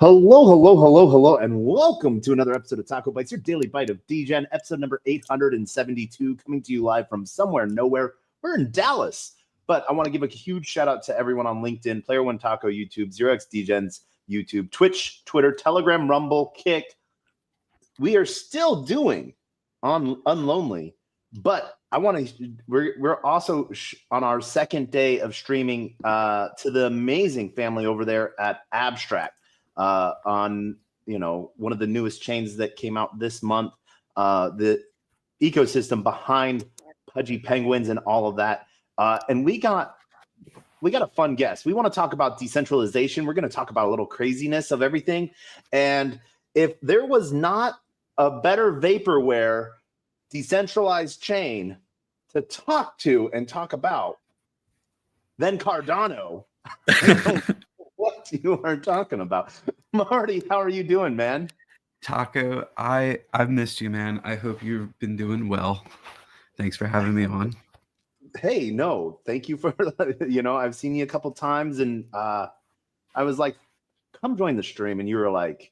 Hello, and welcome to another episode of TacoBytes, your daily bite of Degen, episode number 872, coming to you live from somewhere, nowhere. We're in Dallas, but I want to give a huge shout out to everyone on LinkedIn, Player One Taco YouTube, 0x Degens YouTube, Twitch, Twitter, Telegram, Rumble, Kick. We are still doing on Unlonely, but I want to. We're also on our second day of streaming to the amazing family over there at Abstract. On one of the newest chains that came out this month, the ecosystem behind Pudgy Penguins and all of that, and we got a fun guest. We want to talk about decentralization. We're going to talk about a little craziness of everything, and if there was not a better vaporware decentralized chain to talk to and talk about than Cardano. What you are talking about. Marty, how are you doing, man? Taco, I've missed you, man. I hope you've been doing well. Thanks for having me on. Hey, no, thank you for, I've seen you a couple times, and I was like, come join the stream, and you were like,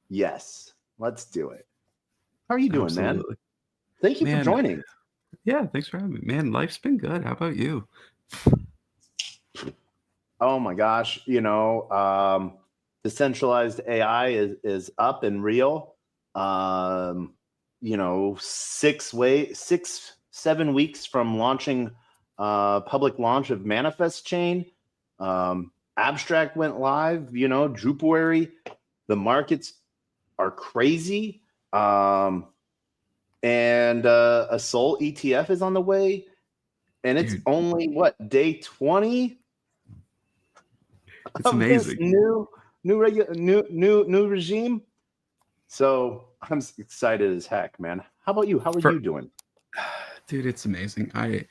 yes, let's do it. How are you doing, man? Thank you for joining. Yeah, thanks for having me. Man, life's been good. How about you? Oh my gosh, decentralized AI is up and real. 7 weeks from launching public launch of Manifest Chain. Abstract went live, Drupalware. The markets are crazy. And a Sol ETF is on the way. And it's only day 20? It's amazing. New regime. So I'm excited as heck, man. How about you? How are you doing? Dude, it's amazing. I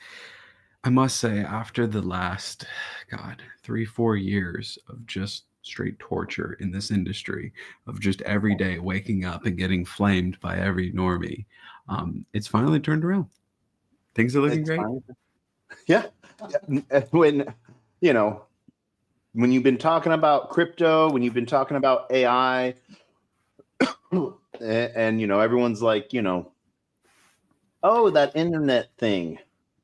must say, after the last 3-4 years of just straight torture in this industry, of just every day waking up and getting flamed by every normie, it's finally turned around. Things are looking great. Yeah. When you've been talking about crypto, when you've been talking about AI, and everyone's like, oh, that internet thing.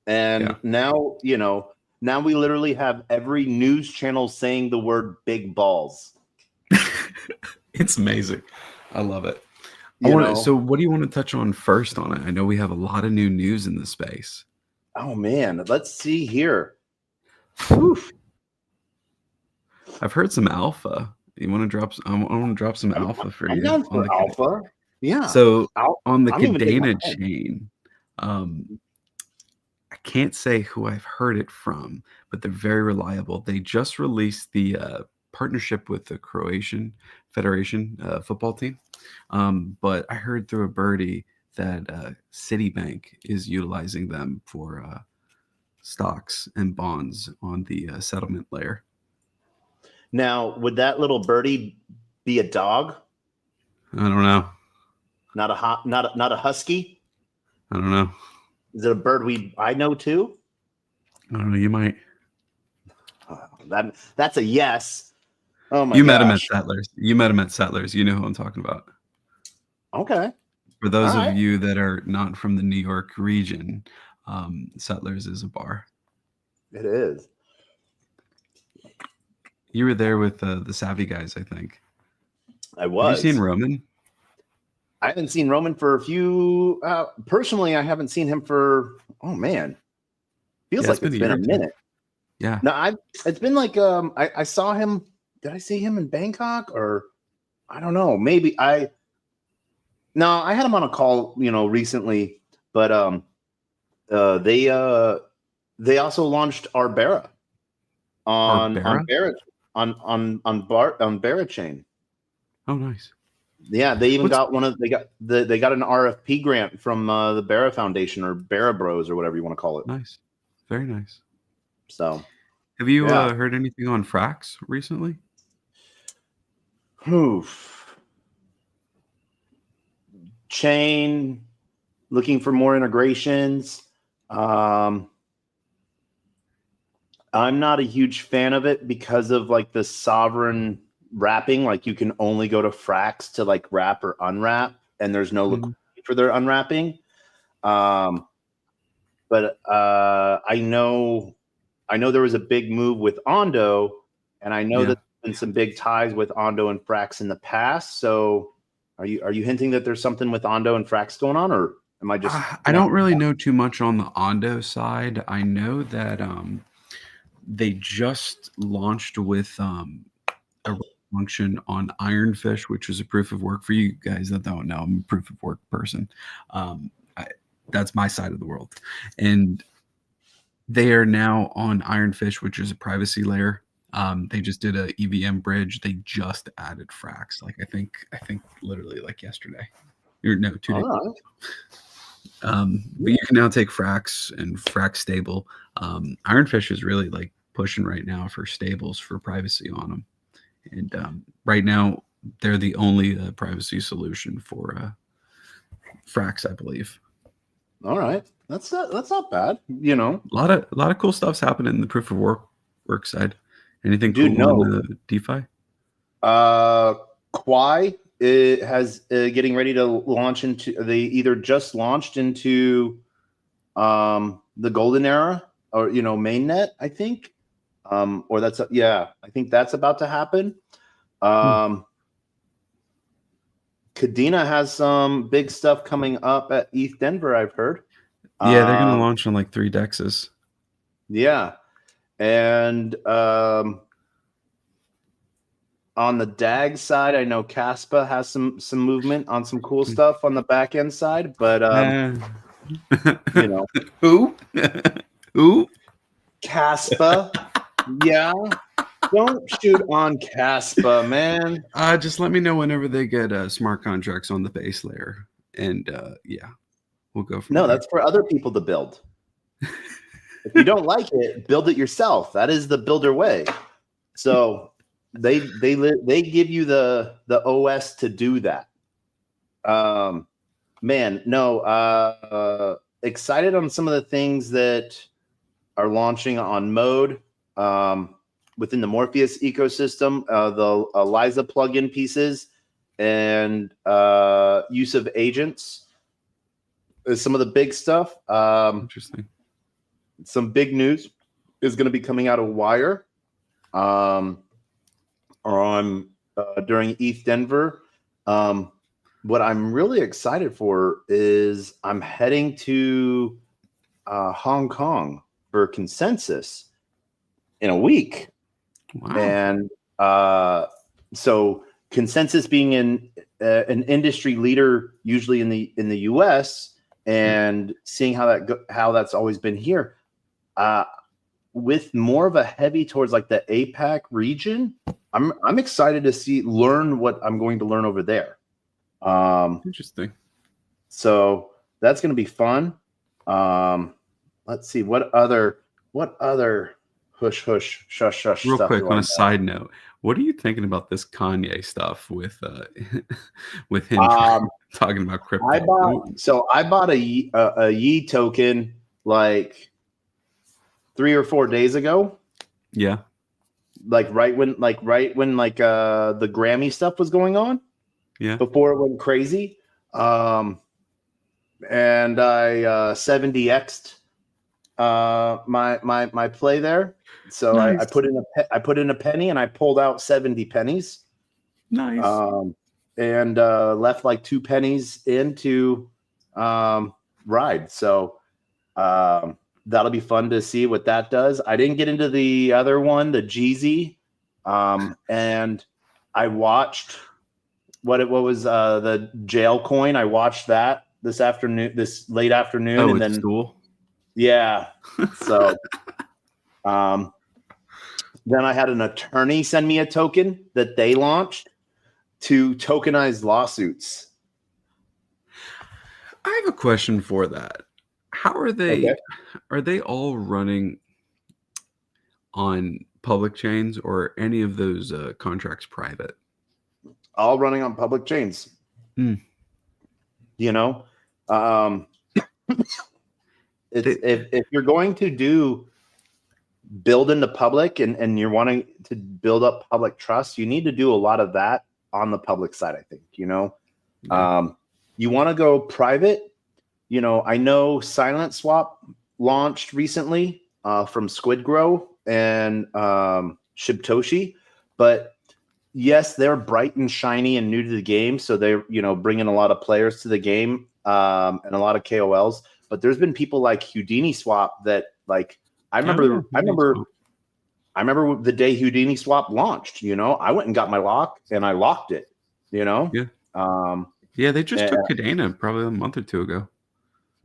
And now we literally have every news channel saying the word big balls. It's amazing. I love it. So what do you want to touch on first on it? I know we have a lot of new news in the space. Oh man, let's see here. Oof. I've heard some alpha. You want to drop? I want to drop some alpha for you. I'm down for alpha. Yeah. So on the Degen chain, I can't say who I've heard it from, but they're very reliable. They just released the partnership with the Croatian Federation football team. But I heard through a birdie that Citibank is utilizing them for stocks and bonds on the settlement layer. Now, would that little birdie be a dog? I don't know. Not a husky? I don't know. Is it a bird I know too? I don't know. You might. That's a yes. Oh my! You met him at Settlers. You met him at Settlers. You know who I'm talking about. Okay. For those of you that are not from the New York region, Settlers is a bar. It is. You were there with the Savvy guys, I think. I was. Have you seen Roman? I haven't seen Roman for a few. Personally, I haven't seen him for. Oh man, feels like it's been a minute. Yeah. No, it's been like I saw him. Did I see him in Bangkok or I don't know? Maybe I had him on a call, recently, but they also launched Arbera on Barra chain. Oh, nice. Yeah, they even got they got an RFP grant from the Barra Foundation or Barra Bros or whatever you want to call it. Nice, very nice. So, have you heard anything on Frax recently? Oof. Chain looking for more integrations. I'm not a huge fan of it because of like the sovereign wrapping. Like you can only go to Frax to like wrap or unwrap, and there's no liquidity for their unwrapping. But I know there was a big move with Ondo, and I know that there's been some big ties with Ondo and Frax in the past. So are you hinting that there's something with Ondo and Frax going on, or am I just? I don't really know too much on the Ondo side. I know that they just launched with a function on Ironfish, which is a proof of work. For you guys that don't know, I'm a proof of work person. That's my side of the world, and they are now on Ironfish, which is a privacy layer. They just did a EVM bridge. They just added Frax. Like I think literally like yesterday, or no, 2 days. Right. But you can now take Frax and Frax stable. Ironfish is really like pushing right now for stables for privacy on them, and right now they're the only privacy solution for Frax, I believe. All right, that's not bad. You know, a lot of cool stuff's happening in the proof of work side. Anything Dude, cool in the DeFi? Quai it has getting ready to launch into. They either just launched into the golden era, or mainnet, I think, or that's I think that's about to happen. Kadena has some big stuff coming up at ETH Denver, I've heard. Yeah, they're going to launch on like 3 dexes. Yeah. And on the DAG side, I know Caspa has some movement on some cool stuff on the back end side, but who Caspa, yeah. Don't shoot on Caspa, man. Just let me know whenever they get smart contracts on the base layer, and we'll go from there. That's for other people to build. If you don't like it, build it yourself. That is the builder way. So they give you the OS to do that. Excited on some of the things that are launching on Mode. Within the Morpheus ecosystem, the Eliza plugin pieces and use of agents is some of the big stuff. Interesting. Some big news is going to be coming out of Wire during ETH Denver. What I'm really excited for is I'm heading to Hong Kong for Consensus in a week. Wow. And so Consensus being an industry leader usually in the US, and seeing how that's always been here, with more of a heavy towards like the APAC region, I'm excited to learn what I'm going to learn over there. Interesting. So that's going to be fun. Let's see what other hush shush real stuff. Quick, on a side note, what are you thinking about this Kanye stuff with him talking about crypto? I bought a Yi token like 3 or 4 days ago. Yeah. Like right when the Grammy stuff was going on. Yeah. Before it went crazy. And I 70x'd my play there. So nice. I put in a penny and I pulled out 70 pennies. Nice. And left like 2 pennies into ride. So that'll be fun to see what that does. I didn't get into the other one, the Jeezy, and I watched what was the jail coin. I watched that this late afternoon. Oh, and then school. Yeah. So then I had an attorney send me a token that they launched to tokenize lawsuits. I have a question for that. How are they? Okay. Are they all running on public chains, or any of those contracts private? All running on public chains. Mm. If you're going to do build into public and you're wanting to build up public trust, you need to do a lot of that on the public side, I think, you know. You want to go private. You know, I know Silent Swap launched recently from Squid Grow and Shibtoshi, but yes, they're bright and shiny and new to the game, so they're, you know, bringing a lot of players to the game and a lot of KOLs. But there's been people like Houdini Swap that, like, I remember the day Houdini Swap launched. You know, I went and got my lock and I locked it. You know, yeah, they just took Cadena probably a month or two ago.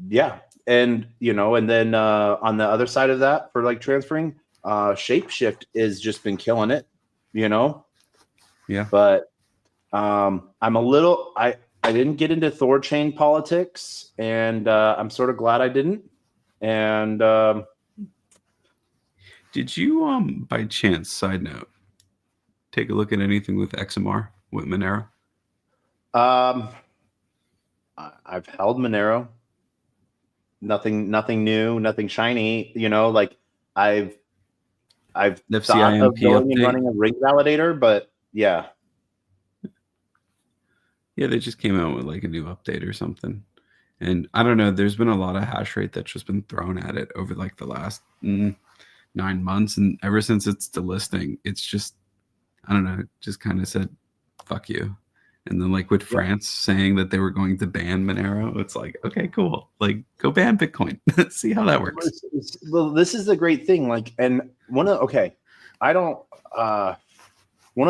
Yeah, and you know, and then on the other side of that, for like transferring, Shapeshift has just been killing it. You know. Yeah, but I'm a little. I didn't get into Thorchain politics, and I'm sort of glad I didn't. And did you by chance, side note, take a look at anything with XMR with Monero? I've held Monero. Nothing new, nothing shiny. You know, like I've thought of going and running a ring validator, but yeah. Yeah, they just came out with like a new update or something. And I don't know, there's been a lot of hash rate that's just been thrown at it over like the last 9 months. And ever since it's delisting, it's just, I don't know, just kind of said, fuck you. And then like with France saying that they were going to ban Monero, it's like, okay, cool. Like go ban Bitcoin. See how that works. Well, this is the great thing. Like, and one of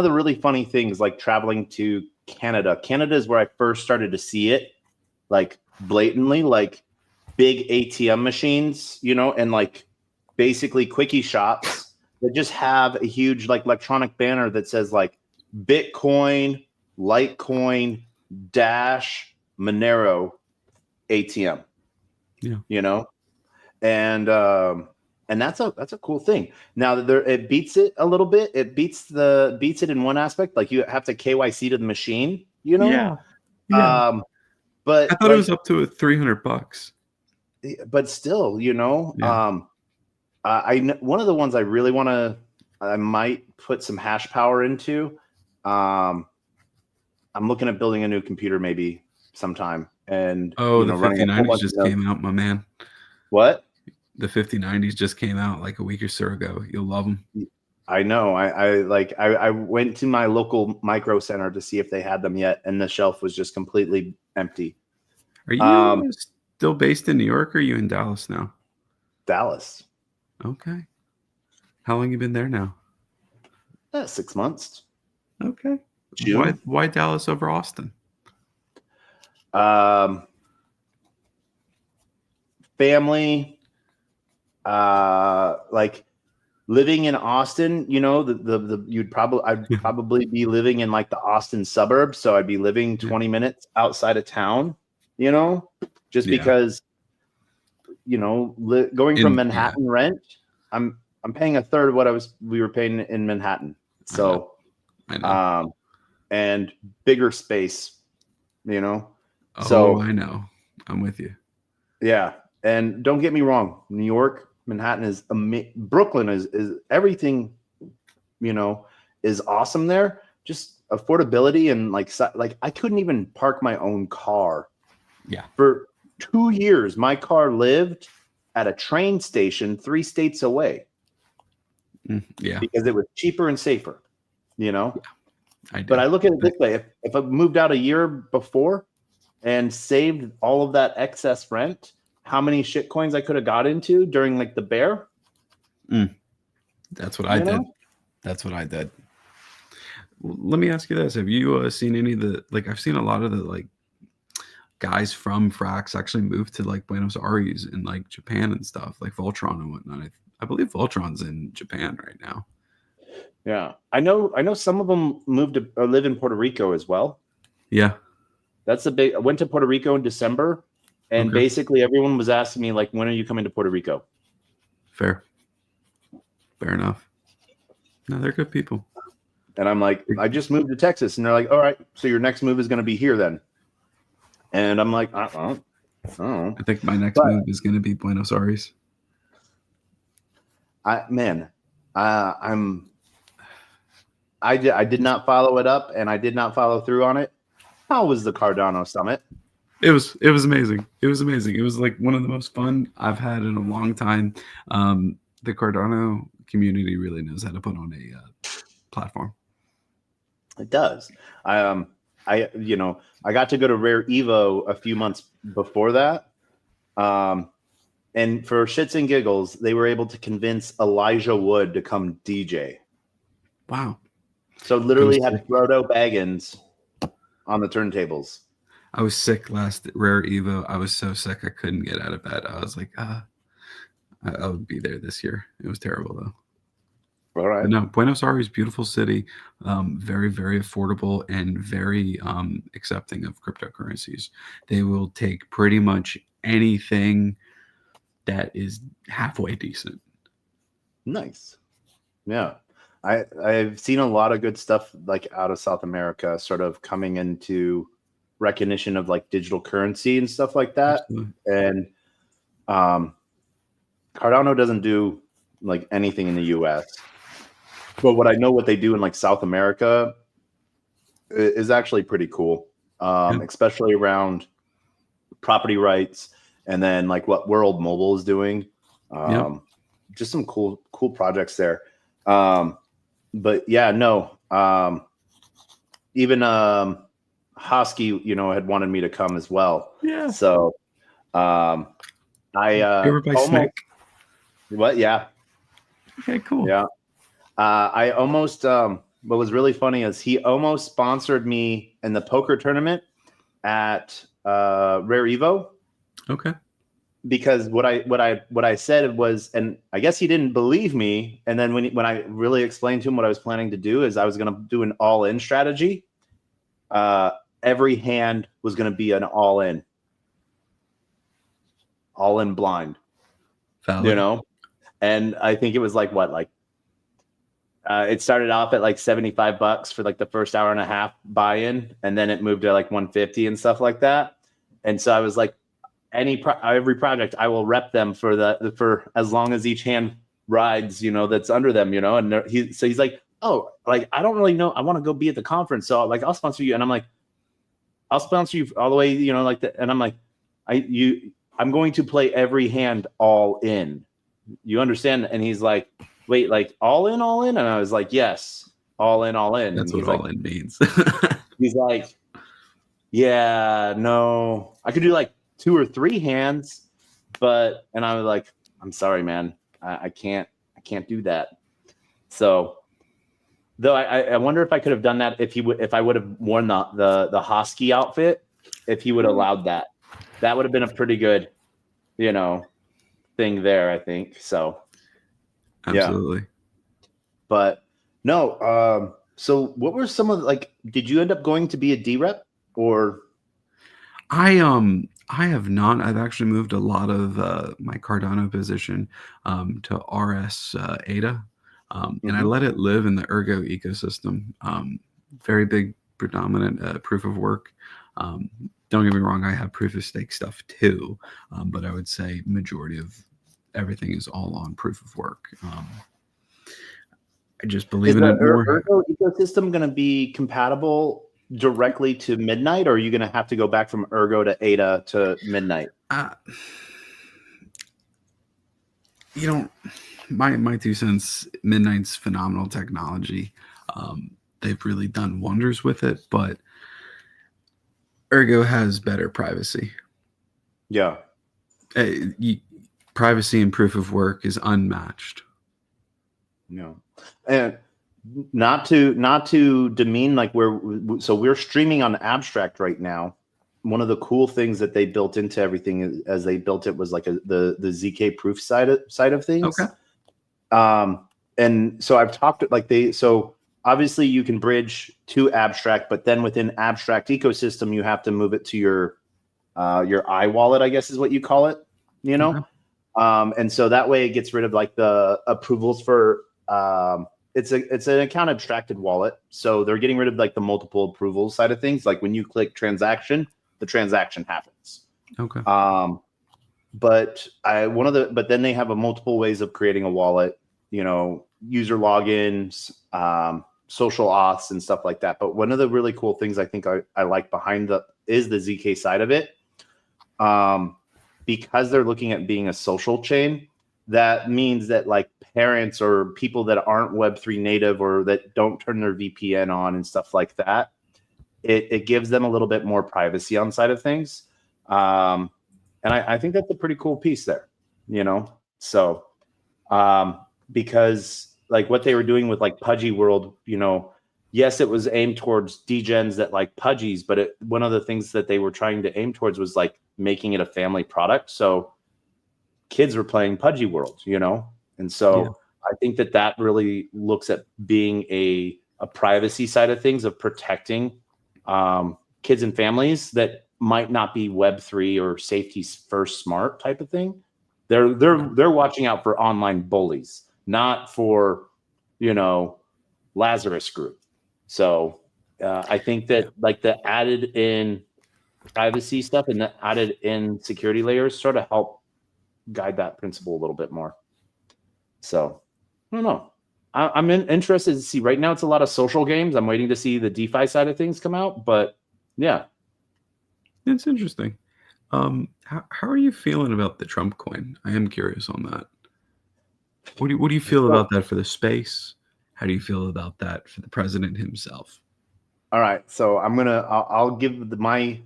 the really funny things, like traveling to Canada is where I first started to see it, like blatantly, like big ATM machines, you know, and like basically quickie shops that just have a huge like electronic banner that says like Bitcoin, Litecoin, Dash, Monero, ATM. Yeah, you know, and that's a cool thing. Now that it beats it a little bit. It beats it in one aspect. Like you have to KYC to the machine, you know. Yeah. But I thought it was up to $300. But still, you know, one of the ones I really I might put some hash power into. I'm looking at building a new computer maybe sometime. And the 5090s just came out, my man. What? The 5090s just came out like a week or so ago. You'll love them. I know. I went to my local micro center to see if they had them yet, and the shelf was just completely empty. Are you still based in New York, or are you in Dallas now? Dallas. Okay. How long you been there now? 6 months. Okay. June. Why Dallas over Austin? Family. Like living in Austin, you know, I'd probably be living in like the Austin suburbs, so I'd be living 20 minutes outside of town, you know, just because, you know, going from Manhattan rent, I'm paying a third of what we were paying in Manhattan, so I know. And bigger space, you know. So I know, I'm with you. Yeah, and don't get me wrong, New York, Manhattan is Brooklyn is everything, you know, is awesome there. Just affordability and like I couldn't even park my own car. Yeah. For 2 years, my car lived at a train station 3 states away. Yeah. Because it was cheaper and safer, you know. Yeah, but I look at it this way: if I moved out a year before and saved all of that excess rent, how many shit coins I could have got into during like the bear? That's what I did. That's what I did. Let me ask you this: have you seen any of the I've seen a lot of the like guys from Frax actually move to like Buenos Aires and like Japan and stuff, like Voltron and whatnot. I believe Voltron's in Japan right now. Yeah, I know some of them moved to or live in Puerto Rico as well. Yeah, that's a big. I went to Puerto Rico in December, and basically everyone was asking me like, "When are you coming to Puerto Rico?" Fair enough. No, they're good people. And I'm like, I just moved to Texas, and they're like, "All right, so your next move is going to be here then." And I'm like, I don't know. I think my next move is going to be Buenos Aires. Man, I did not follow it up, and I did not follow through on it. How was the Cardano Summit? It was amazing. It was amazing. It was like one of the most fun I've had in a long time. The Cardano community really knows how to put on a platform. It does. I got to go to Rare Evo a few months before that. And for shits and giggles, they were able to convince Elijah Wood to come DJ. Wow. So literally had Frodo Baggins on the turntables. I was sick last Rare Evo. I was so sick I couldn't get out of bed. I was like, I would be there this year. It was terrible though. All right. But no, Buenos Aires, beautiful city, very, very affordable and very accepting of cryptocurrencies. They will take pretty much anything that is halfway decent. Nice. Yeah. I've seen a lot of good stuff like out of South America sort of coming into recognition of like digital currency and stuff like that. Absolutely. And Cardano doesn't do like anything in the US. But what I know what they do in like South America is actually pretty cool. Especially around property rights and then like what World Mobile is doing. Just some cool projects there. But yeah, no. Even Hosky, had wanted me to come as well. Yeah. So I almost Snake? What? Yeah. Okay, cool. Yeah. I almost what was really funny is he almost sponsored me in the poker tournament at Rare Evo. Okay. Because what I said was, and I guess he didn't believe me. And then when I really explained to him what I was planning to do is I was going to do an all-in strategy. Every hand was going to be an all-in blind. Valid. And I think it was like what, it started off at like $75 for like the first hour and a half buy-in, and then it moved to like 150 and stuff like that. And so I was like, every project I will rep them for as long as each hand rides, that's under them, and he's like, oh, like, I don't really know. I want to go be at the conference. So like, I'll sponsor you. And I'm like, I'll sponsor you all the way, like that. And I'm like, I'm going to play every hand all in. You understand? And he's like, wait, like all in? And I was like, yes, all in. That's and what all in means. He's like, yeah, no, I could do like 2 or 3 hands, and I was like, I'm sorry, man, I can't do that. So though I wonder if I could have done that if I would have worn the Hosky outfit, if he would have allowed that. That would have been a pretty good, thing there, I think. So Absolutely. Yeah. But no, so what were some of did you end up going to be a D-Rep or? I have not. I've actually moved a lot of my Cardano position to RS ADA, and I let it live in the Ergo ecosystem. Very big, predominant proof of work. Don't get me wrong, I have proof of stake stuff too, but I would say majority of everything is all on proof of work. I just believe in it more. Is the Ergo ecosystem going to be compatible directly to Midnight, or are you going to have to go back from Ergo to ADA to Midnight? My 2 cents, Midnight's phenomenal technology. They've really done wonders with it, but Ergo has better privacy. Yeah. Privacy and proof of work is unmatched. No. And not to demean we're streaming on Abstract right now. One of the cool things that they built into everything as they built it was like the ZK proof side of things. Okay. And so I've talked so obviously you can bridge to Abstract, but then within Abstract ecosystem you have to move it to your iWallet, I guess is what you call it, Okay. And so that way it gets rid of like the approvals for it's an account abstracted wallet. So they're getting rid of like the multiple approvals side of things. Like when you click transaction, the transaction happens. Okay. But then they have multiple ways of creating a wallet, user logins, social auths and stuff like that. But one of the really cool things I think I like behind is the ZK side of it. Because they're looking at being a social chain, that means that like parents or people that aren't Web3 native or that don't turn their VPN on and stuff like that, it gives them a little bit more privacy on side of things. And I think that's a pretty cool piece there, So because like what they were doing with like Pudgy World, yes, it was aimed towards degens that like Pudgies, but one of the things that they were trying to aim towards was like making it a family product. So kids were playing Pudgy World, and so I think that really looks at being a privacy side of things, of protecting kids and families that might not be Web3 or safety first smart type of thing. They're watching out for online bullies, not for Lazarus Group. So I think that like the added in privacy stuff and the added in security layers sort of help guide that principle a little bit more. So I don't know. I'm interested to see. Right now it's a lot of social games. I'm waiting to see the DeFi side of things come out, but yeah. It's interesting. How are you feeling about the Trump coin? I am curious on that. What do you feel about that for the space? How do you feel about that for the president himself? All right, so I'll give my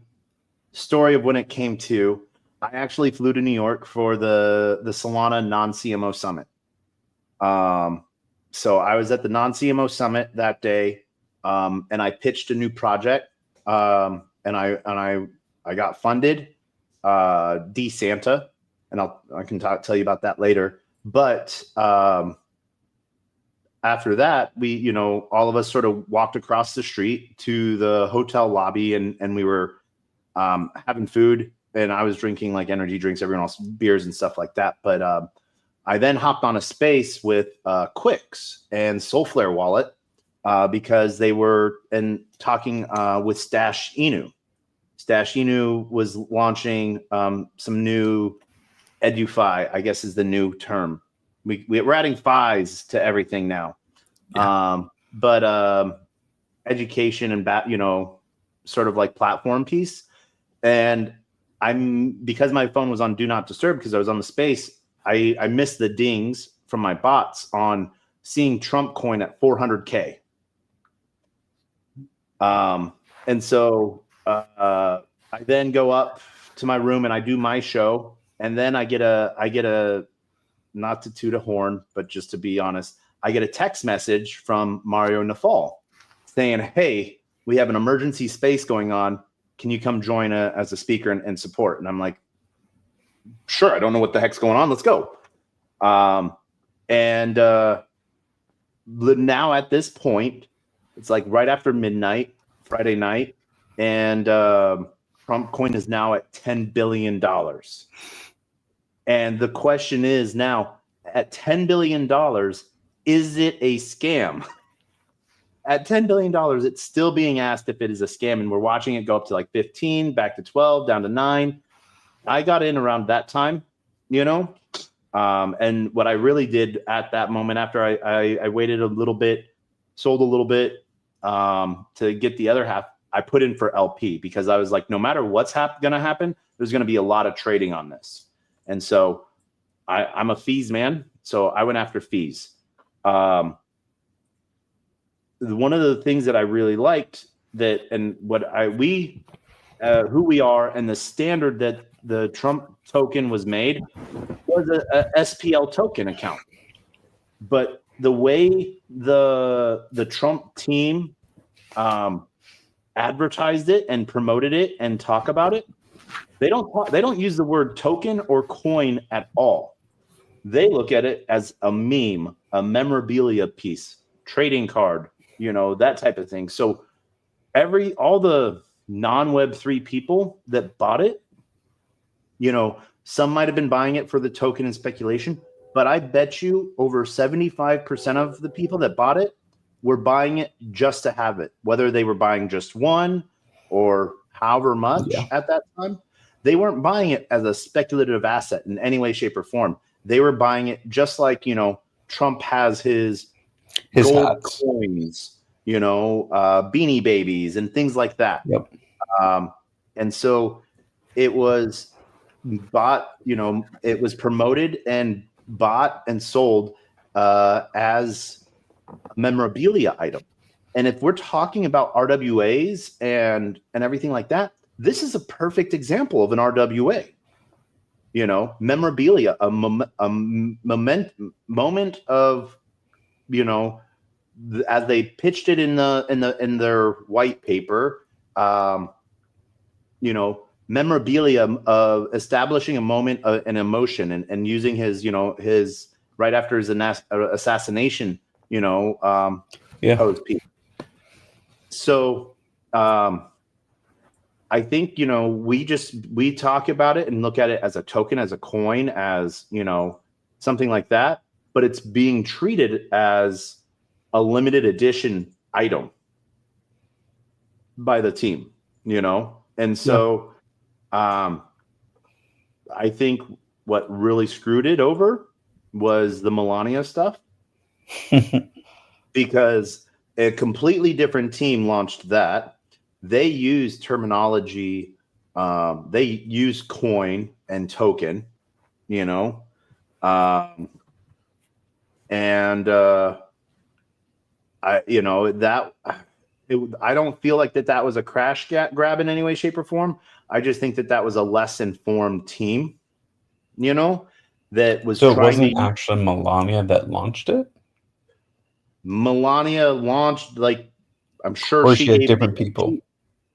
story of when it came to. I actually flew to New York for the Solana non-CMO summit. So I was at the non-CMO summit that day, and I pitched a new project, and I got funded, DeSanta, and I can tell you about that later. But after that, we, all of us sort of walked across the street to the hotel lobby, and we were having food, and I was drinking like energy drinks, everyone else beers and stuff like that. But I then hopped on a space with Quix and Soulflare Wallet because they were talking with Stash Inu. Stash Inu was launching some new EduFi, I guess is the new term. We're adding FIs to everything now. Yeah. But education and sort of like platform piece. And because my phone was on Do Not Disturb because I was on the space, I missed the dings from my bots on seeing Trump coin at 400K. And so I then go up to my room and I do my show, and then I get a not to toot a horn, but just to be honest, I get a text message from Mario Nafal saying, "Hey, we have an emergency space going on. Can you come join as a speaker and support?" And I'm like, "Sure, I don't know what the heck's going on. Let's go." Now at this point, it's like right after midnight, Friday night, and Trump coin is now at $10 billion. And the question is now, at $10 billion, is it a scam? At $10 billion, it's still being asked if it is a scam, and we're watching it go up to like 15, back to 12, down to 9. I got in around that time, and what I really did at that moment, after I waited a little bit, sold a little bit to get the other half, I put in for LP because I was like, no matter what's going to happen, there's going to be a lot of trading on this. And so I'm a fees man, so I went after fees. One of the things that I really liked who we are and the standard that the Trump token was made was a SPL token account. But the way the Trump team advertised it and promoted it and talk about it, they don't use the word token or coin at all. They look at it as a meme, a memorabilia piece, trading card, that type of thing. So all the non-Web3 people that bought it, some might have been buying it for the token and speculation, but I bet you over 75% of the people that bought it were buying it just to have it, whether they were buying just one or however much at that time. They weren't buying it as a speculative asset in any way, shape, or form. They were buying it just like, Trump has his gold hats. coins, Beanie Babies and things like that. Yep. And so it was bought, it was promoted and bought and sold as a memorabilia item. And if we're talking about RWAs and everything like that, this is a perfect example of an RWA. Memorabilia, a moment of, as they pitched it in their white paper, memorabilia of establishing a moment, an emotion, and using his right after his assassination, post. So I think we talk about it and look at it as a token, as a coin, as something like that, but it's being treated as a limited edition item by the team, and so I think what really screwed it over was the Melania stuff, because a completely different team launched that. They use terminology, they use coin and token, and I don't feel like that was a crash grab in any way, shape, or form. I just think that was a less informed team, that was. So it wasn't actually Melania that launched it? Melania launched, like, I'm sure or she had gave different people.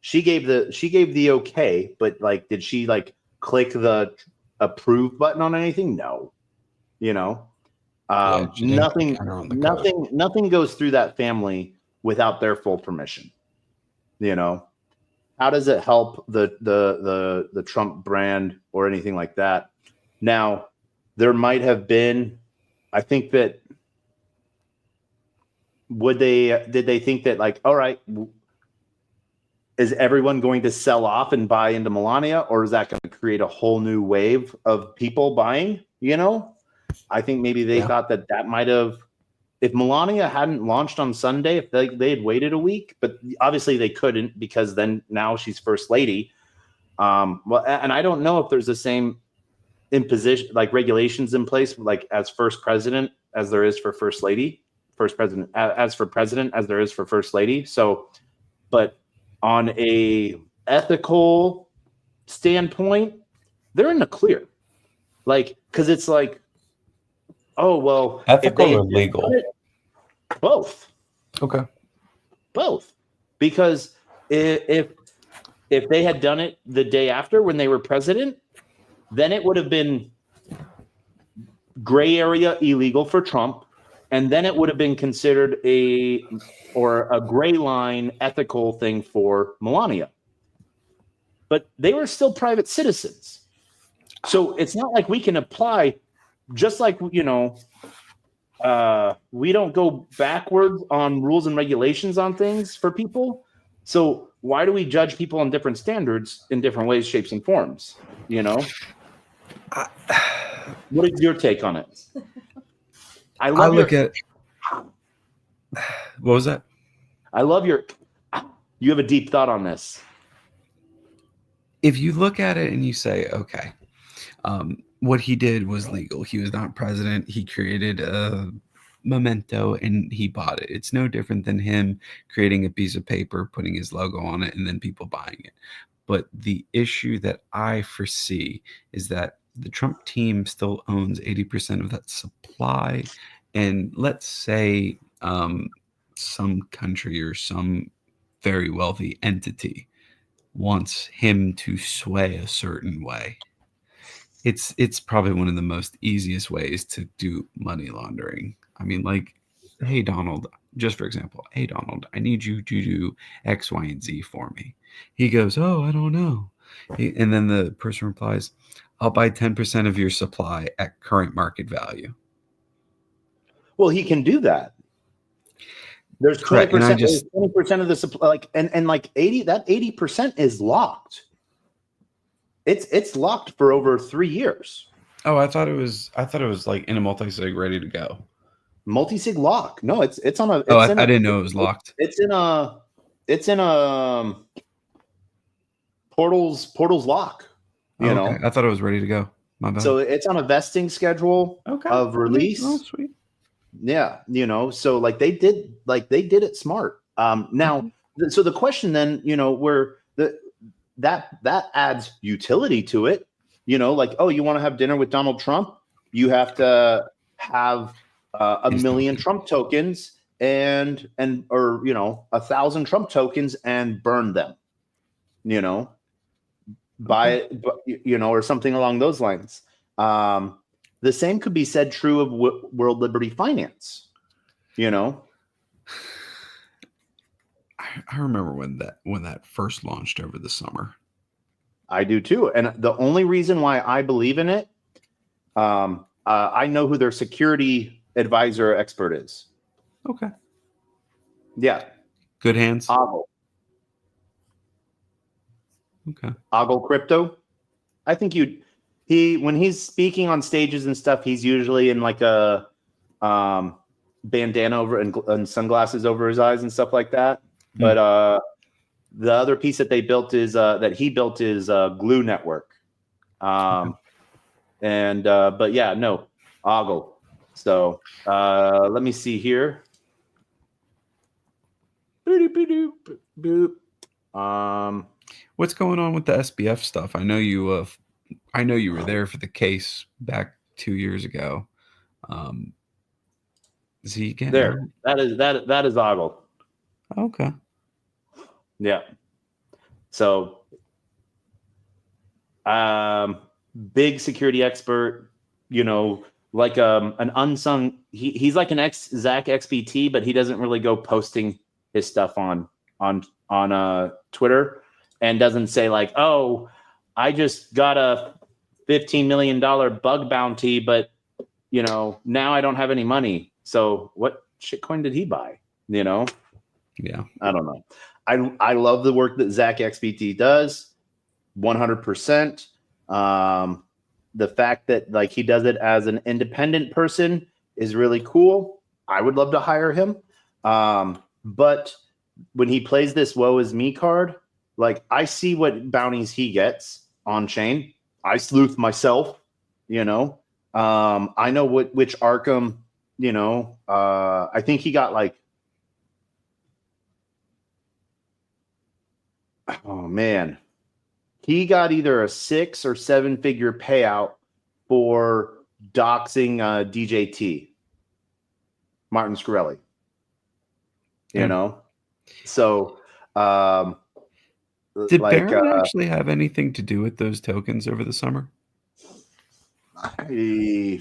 She gave the okay, but like, did she like click the approve button on anything? No, nothing goes through that family without their full permission. How does it help the Trump brand or anything like that? Now, there might have been, I think that, did they think that, like, all right, is everyone going to sell off and buy into Melania, or is that going to create a whole new wave of people buying? I think maybe they thought that might have, if Melania hadn't launched on Sunday, if they had waited a week, but obviously they couldn't, because then now she's first lady. Well, and I don't know if there's the same imposition, like regulations in place, like as first president as there is for first lady, first president as for president as there is for first lady. So, but on a ethical standpoint, they're in the clear. Like, because it's like, oh, well, ethical or legal? Both. Okay. Both. Because if they had done it the day after when they were president, then it would have been gray area illegal for Trump, and then it would have been considered a gray line ethical thing for Melania. But they were still private citizens. So it's not like we can apply, just like, we don't go backwards on rules and regulations on things for people. So why do we judge people on different standards in different ways, shapes, and forms? What is your take on it? What was that? You have a deep thought on this. If you look at it and you say, okay, what he did was legal. He was not president. He created a memento and he bought it. It's no different than him creating a piece of paper, putting his logo on it, and then people buying it. But the issue that I foresee is that the Trump team still owns 80% of that supply. And let's say some country or some very wealthy entity wants him to sway a certain way. It's probably one of the most easiest ways to do money laundering. I mean, like, hey, Donald, just for example, hey, Donald, I need you to do X, Y, and Z for me. He goes, oh, I don't know. And then the person replies, I'll buy 10% of your supply at current market value. Well, he can do that. There's 20%, 20% of the supply, like, and like 80% is locked. It's locked for over 3 years. Oh, I thought it was like in a multi-sig ready to go. multi-sig lock. No, it's on a. I didn't know it was locked. It's in a portals lock. You know, I thought it was ready to go. My bad. So it's on a vesting schedule of release. Oh, sweet. Yeah, you know, so like they did it smart. Now, so the question then, you know, where that adds utility to it. You know, like, oh, you want to have dinner with Donald Trump? You have to have a million Trump tokens and or you know 1,000 Trump tokens and burn them. You know, buy it, you know, or something along those lines. The same could be said true of World Liberty Finance. You know, I remember when that first launched over the summer. I do too, and the only reason why I believe in it, I know who their security advisor expert is. Okay. Yeah. Good hands. Ogle. Okay. Ogle Crypto. I think when he's speaking on stages and stuff, he's usually in like a bandana over and sunglasses over his eyes and stuff like that. But the other piece that he built is Glue Network. But yeah, no, Ogle. So let me see here. What's going on with the SBF stuff? I know you were there for the case back 2 years ago. Is he getting there? That is Ogle. Okay. Yeah. So, big security expert, you know, like an unsung. He's like an Zach XBT, but he doesn't really go posting his stuff on Twitter, and doesn't say like, oh, I just got a $15 million bug bounty, but you know now I don't have any money. So what shitcoin did he buy? You know. Yeah. I don't know. I love the work that Zach XBT does, 100%. The fact that like he does it as an independent person is really cool. I would love to hire him. But when he plays this "woe is me" card, like I see what bounties he gets on chain. I sleuth myself, you know. I know which Arkham, you know. I think he got like. Oh man, he got either a 6 or 7 figure payout for doxing DJT, Martin Shkreli. You know, so did Barron actually have anything to do with those tokens over the summer? I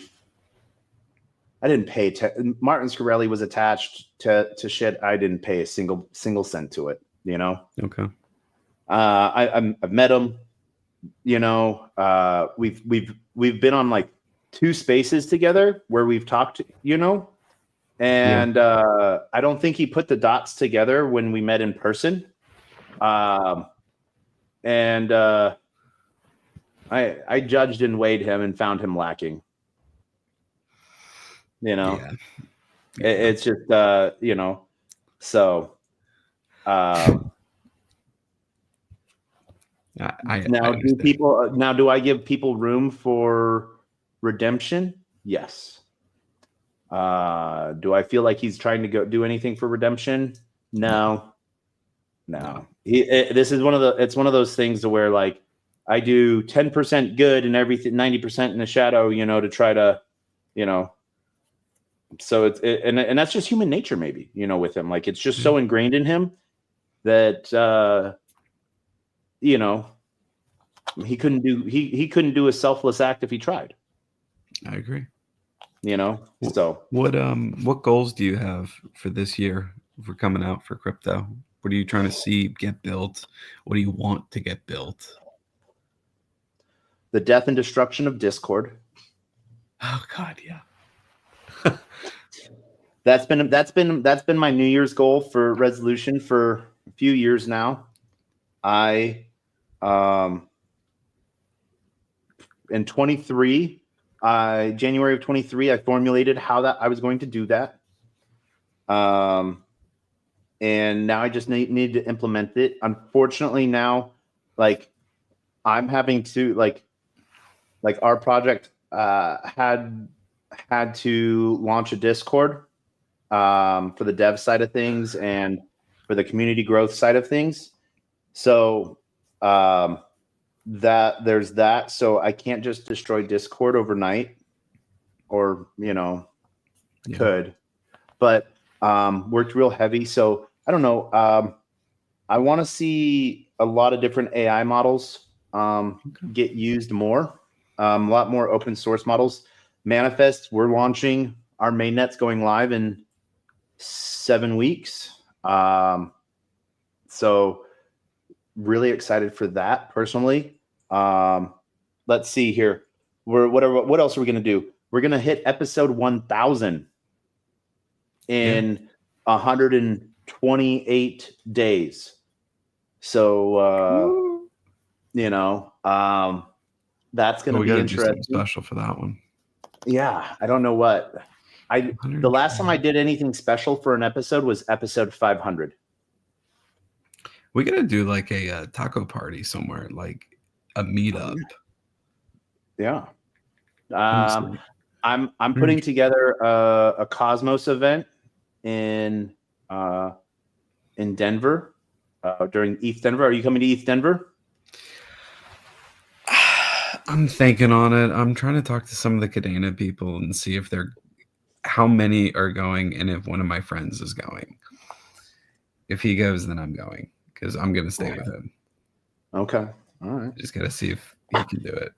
didn't pay. Martin Shkreli was attached to shit. I didn't pay a single cent to it. You know. Okay. I've met him, you know. We've been on like 2 spaces together where we've talked, you know, and I don't think he put the dots together when we met in person. I judged and weighed him and found him lacking. You know, it's just you know, so. Do I give people room for redemption? Yes. Do I feel like he's trying to go do anything for redemption? No. This is it's one of those things to where like I do 10% good and everything 90% in the shadow, you know, to try to, you know. So and that's just human nature, maybe, you know, with him. Like it's just so ingrained in him that you know. He couldn't do a selfless act if he tried. I agree. You know, so what goals do you have for this year for coming out for crypto? What are you trying to see get built? What do you want to get built? The death and destruction of Discord. Oh God, yeah. That's been my New Year's goal for resolution for a few years now. In 23, January of 23, I formulated how that I was going to do that. And now I just need to implement it. Unfortunately, now, like, I'm having to like our project had to launch a Discord for the dev side of things and for the community growth side of things. So that there's that. So I can't just destroy Discord overnight, or could, but worked real heavy. So I don't know. I want to see a lot of different AI models get used more. A lot more open source models. Manifest, we're launching our mainnet's going live in 7 weeks. So really excited for that personally. Let's see here. What else are we going to do? We're going to hit episode 1000 in 128 days. So, that's going to be interesting. Do special for that one. Yeah. I don't know what the last time I did anything special for an episode was episode 500. We got to do like a taco party somewhere, like a meetup. Yeah. I'm putting together a Cosmos event in Denver during ETH Denver. Are you coming to ETH Denver? I'm thinking on it. I'm trying to talk to some of the Cadena people and see if how many are going, and if one of my friends is going. If he goes, then I'm going, because I'm going to stay with him. Okay. All right. Just got to see if he can do it.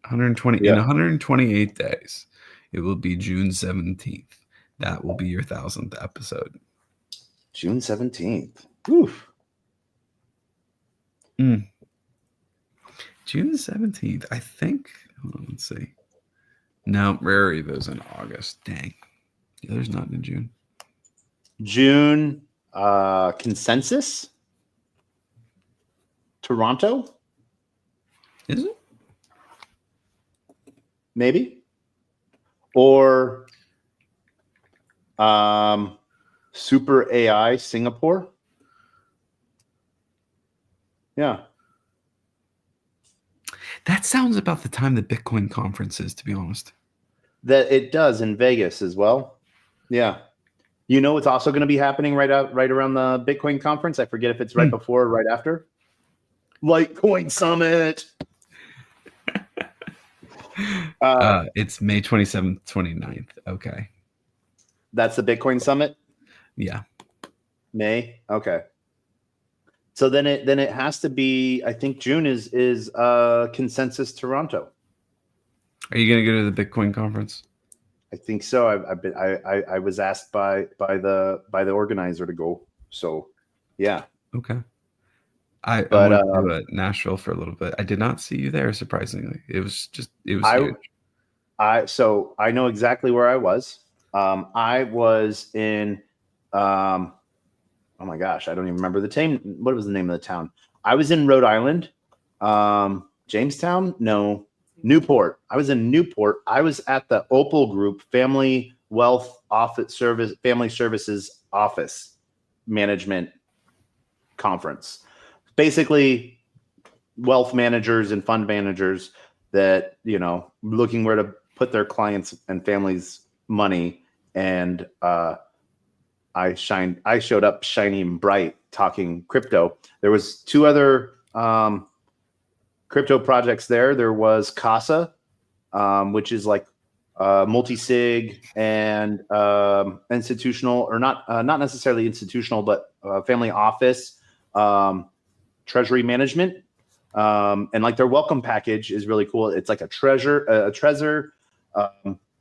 120 in 128 days. It will be June 17th. That will be your 1000th episode. June 17th. Oof. June 17th, I think. Hold on, let's see. No, Rare Evo's in August. Dang. Yeah, there's nothing in June. June consensus? Toronto? Is it? Maybe. Or Super AI Singapore? Yeah. That sounds about the time the Bitcoin conference is, to be honest. That it does in Vegas as well. Yeah. You know what's also going to be happening right around the Bitcoin conference? I forget if it's right before or right after. Litecoin Summit. It's May 27th, 29th. Okay. That's the Bitcoin Summit? Yeah. May? Okay. So then it has to be, I think June is Consensus Toronto. Are you going to go to the Bitcoin conference? I think so. I was asked by the organizer to go. So yeah. Okay. I went to Nashville for a little bit. I did not see you there, surprisingly. It was huge. So I know exactly where I was. I was in oh my gosh, I don't even remember the name. What was the name of the town? I was in Rhode Island. Jamestown? No. Newport. I was in Newport. I was at the Opal Group Family Wealth Office Service, Family Services Office Management Conference. Basically, wealth managers and fund managers that, looking where to put their clients and families' money. And I showed up shiny and bright talking crypto. There was 2 other crypto projects there. There was Casa, which is like multi-sig and institutional, or not necessarily institutional, but family office, treasury management. And like their welcome package is really cool. It's like a Trezor,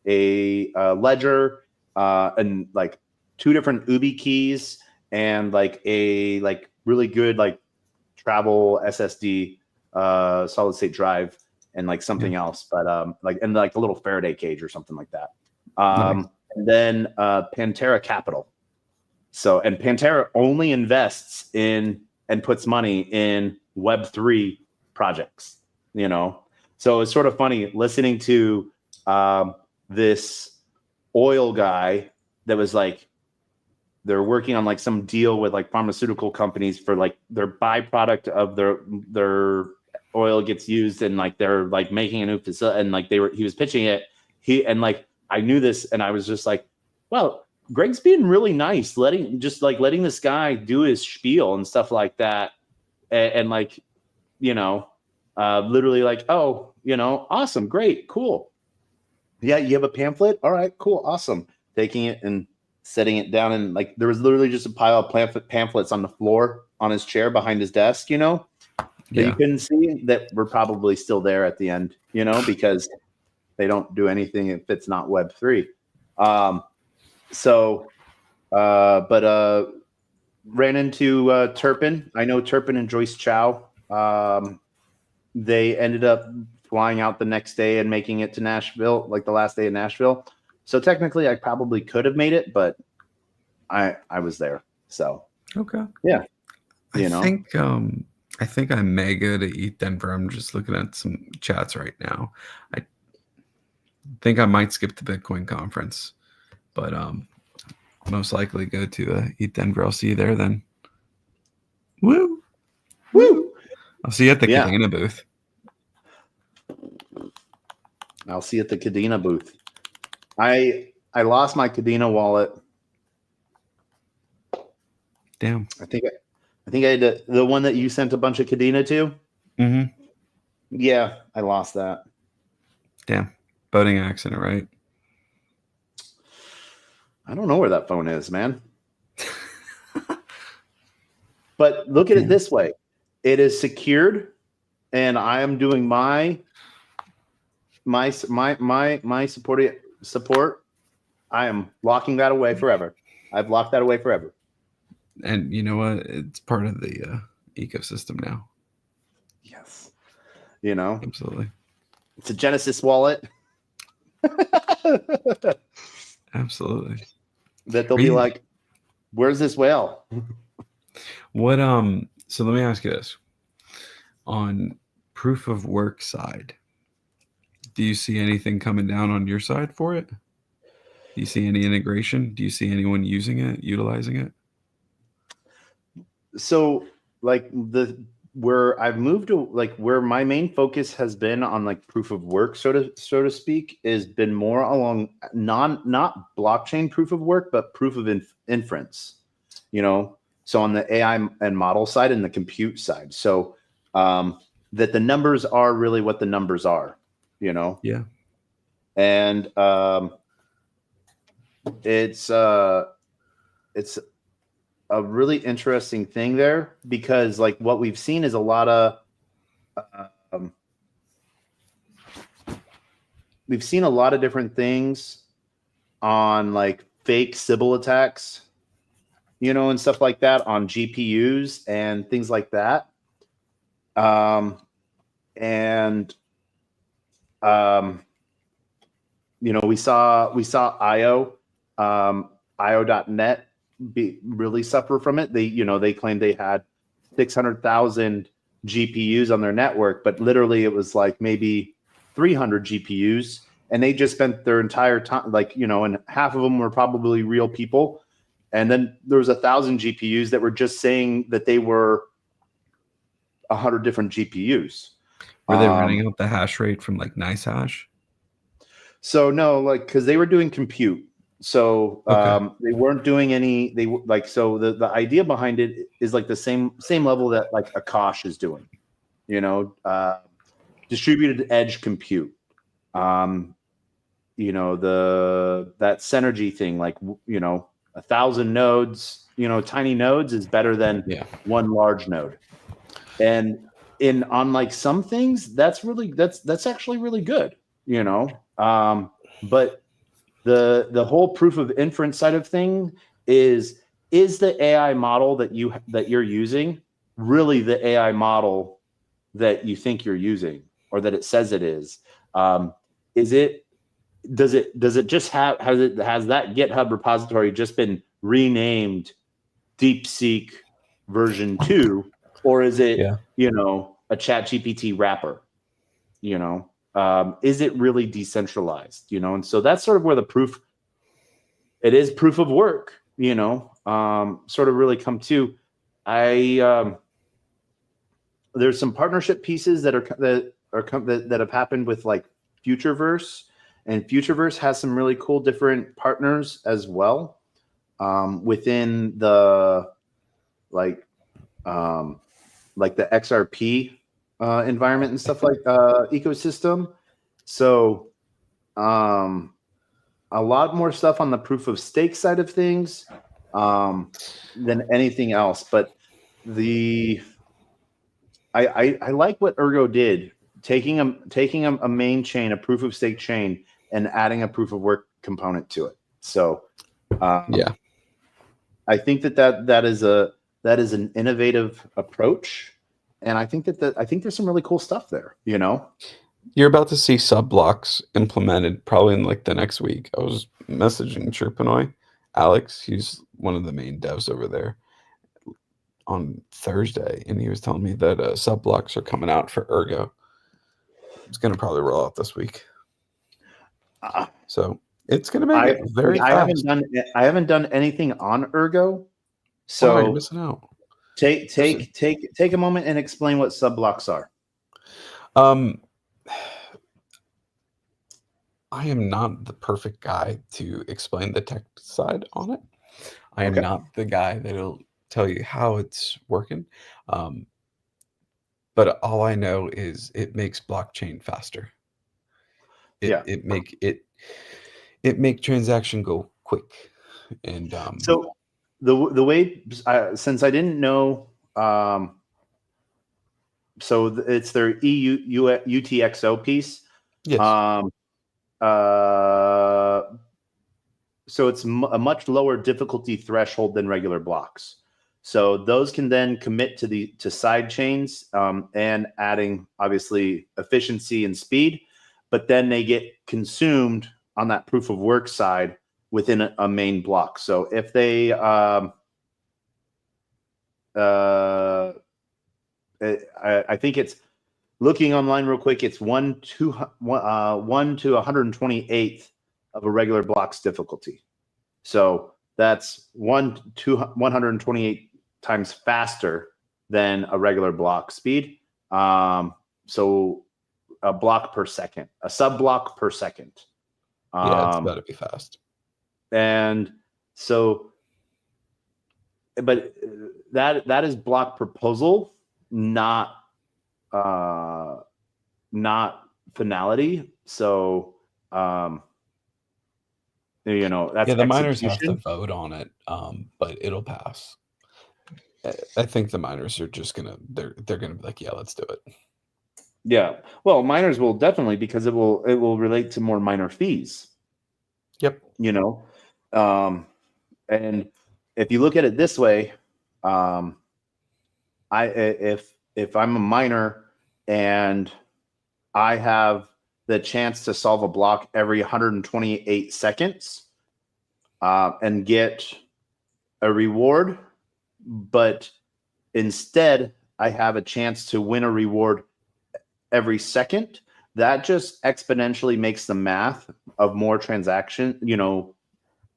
a ledger, and like 2 different Ubi keys, and like a really good travel SSD solid state drive, and like something else, but and like a little Faraday cage or something like that. Nice. And then Pantera Capital. So, and Pantera only invests in and puts money in Web3 projects, So it's sort of funny listening to this oil guy that was like, they're working on like some deal with like pharmaceutical companies for like their byproduct of their oil gets used, and like they're like making a new facility, and like he was pitching it. I knew this, and I was just like, well, Greg's being really nice, letting this guy do his spiel and stuff like that, and like, literally like, oh, awesome, great, cool. Yeah, you have a pamphlet? All right, cool, awesome. Taking it and setting it down, and like there was literally just a pile of pamphlets on the floor on his chair behind his desk, that you couldn't see, that were probably still there at the end, because they don't do anything if it's not Web3. Ran into Turpin. I know Turpin and Joyce Chow. They ended up flying out the next day and making it to Nashville, like the last day in Nashville. So technically, I probably could have made it, but I was there. So okay, yeah, I think I may go to ETH Denver. I'm just looking at some chats right now. I think I might skip the Bitcoin conference, but most likely go to ETH Denver. I'll see you there then. Woo, woo! I'll see you at the Cadena booth. I'll see you at the Cadena booth. I lost my Cadena wallet. Damn. I think I had the one that you sent a bunch of Cadena to. Mm-hmm. Yeah, I lost that. Damn. Boating accident, right? I don't know where that phone is, man. But look at it this way. It is secured, and I am doing my support. I am locking that away forever. I've locked that away forever. And you know what? It's part of the ecosystem now. Yes. Absolutely. It's a Genesis wallet. Absolutely. That they'll be like, where's this whale? What so let me ask you this. On proof of work side, do you see anything coming down on your side for it? Do you see any integration? Do you see anyone using it, utilizing it? So like where I've moved to, like where my main focus has been on like proof of work, so to speak, has been more along not blockchain proof of work, but proof of inference, so on the AI and model side and the compute side. So that the numbers are really what the numbers are, Yeah. And it's a really interesting thing there, because like what we've seen is a lot of we've seen a lot of different things on like fake Sybil attacks, and stuff like that on GPUs and things like that. We saw IO.net really suffer from it. They claimed they had 600,000 GPUs on their network, but literally it was like maybe 300 GPUs, and they just spent their entire time, and half of them were probably real people, and then there was 1,000 GPUs that were just saying that they were 100 different GPUs. Were they running out the hash rate from like NiceHash? So no, because they were doing compute. So they weren't doing any. So the idea behind it is like the same level that like Akash is doing, distributed edge compute. That Synergy thing, 1,000 nodes, tiny nodes is better than one large node. And on like some things, that's actually really good, but the whole proof of inference side of thing is the AI model that you're using really the AI model that you think you're using, or that it says it is? Does it just has that GitHub repository just been renamed DeepSeek version 2, or is it a ChatGPT wrapper? is it really decentralized? You know, and so that's sort of where it is proof of work, you know, sort of really come to. There's some partnership pieces that have happened with like Futureverse, and Futureverse has some really cool different partners as well within the like the XRP environment and stuff like ecosystem. So a lot more stuff on the proof of stake side of things than anything else. But I like what Ergo did, taking a main chain, a proof of stake chain, and adding a proof of work component to it. So Yeah, I think that is an innovative approach, and I think I think there's some really cool stuff there. You know, you're about to see sub blocks implemented probably in like the next week. I was messaging Chirpanoy, Alex. He's one of the main devs over there, on Thursday, and he was telling me that sub blocks are coming out for Ergo. It's going to probably roll out this week, so it's going to make it very fast. I haven't done anything on Ergo, so you're missing out. Take a moment and explain what sub blocks are. I am not the perfect guy to explain the tech side on it. I am not the guy that'll tell you how it's working. But all I know is it makes blockchain faster. It make transaction go quick. And so the way, since I didn't know, so it's their UTXO piece. Yes. So it's a much lower difficulty threshold than regular blocks. So those can then commit to side chains and adding obviously efficiency and speed, but then they get consumed on that proof of work side within a main block. So if they I think it's, looking online real quick, it's 1 to 128th of a regular block's difficulty. So that's 1 to 128 times faster than a regular block speed. So a block per second, a sub block per second. Yeah, it's got to be fast. And so, but that is block proposal, not finality. So you know, that's the miners have to vote on it, but it'll pass. I think the miners are just gonna they're gonna be like, yeah, let's do it. Yeah, well, miners will definitely, because it will relate to more miner fees. Yep. You know, and if you look at it this way, if I'm a miner and I have the chance to solve a block every 128 seconds and get a reward, but instead I have a chance to win a reward every second, that just exponentially makes the math of more transaction, you know,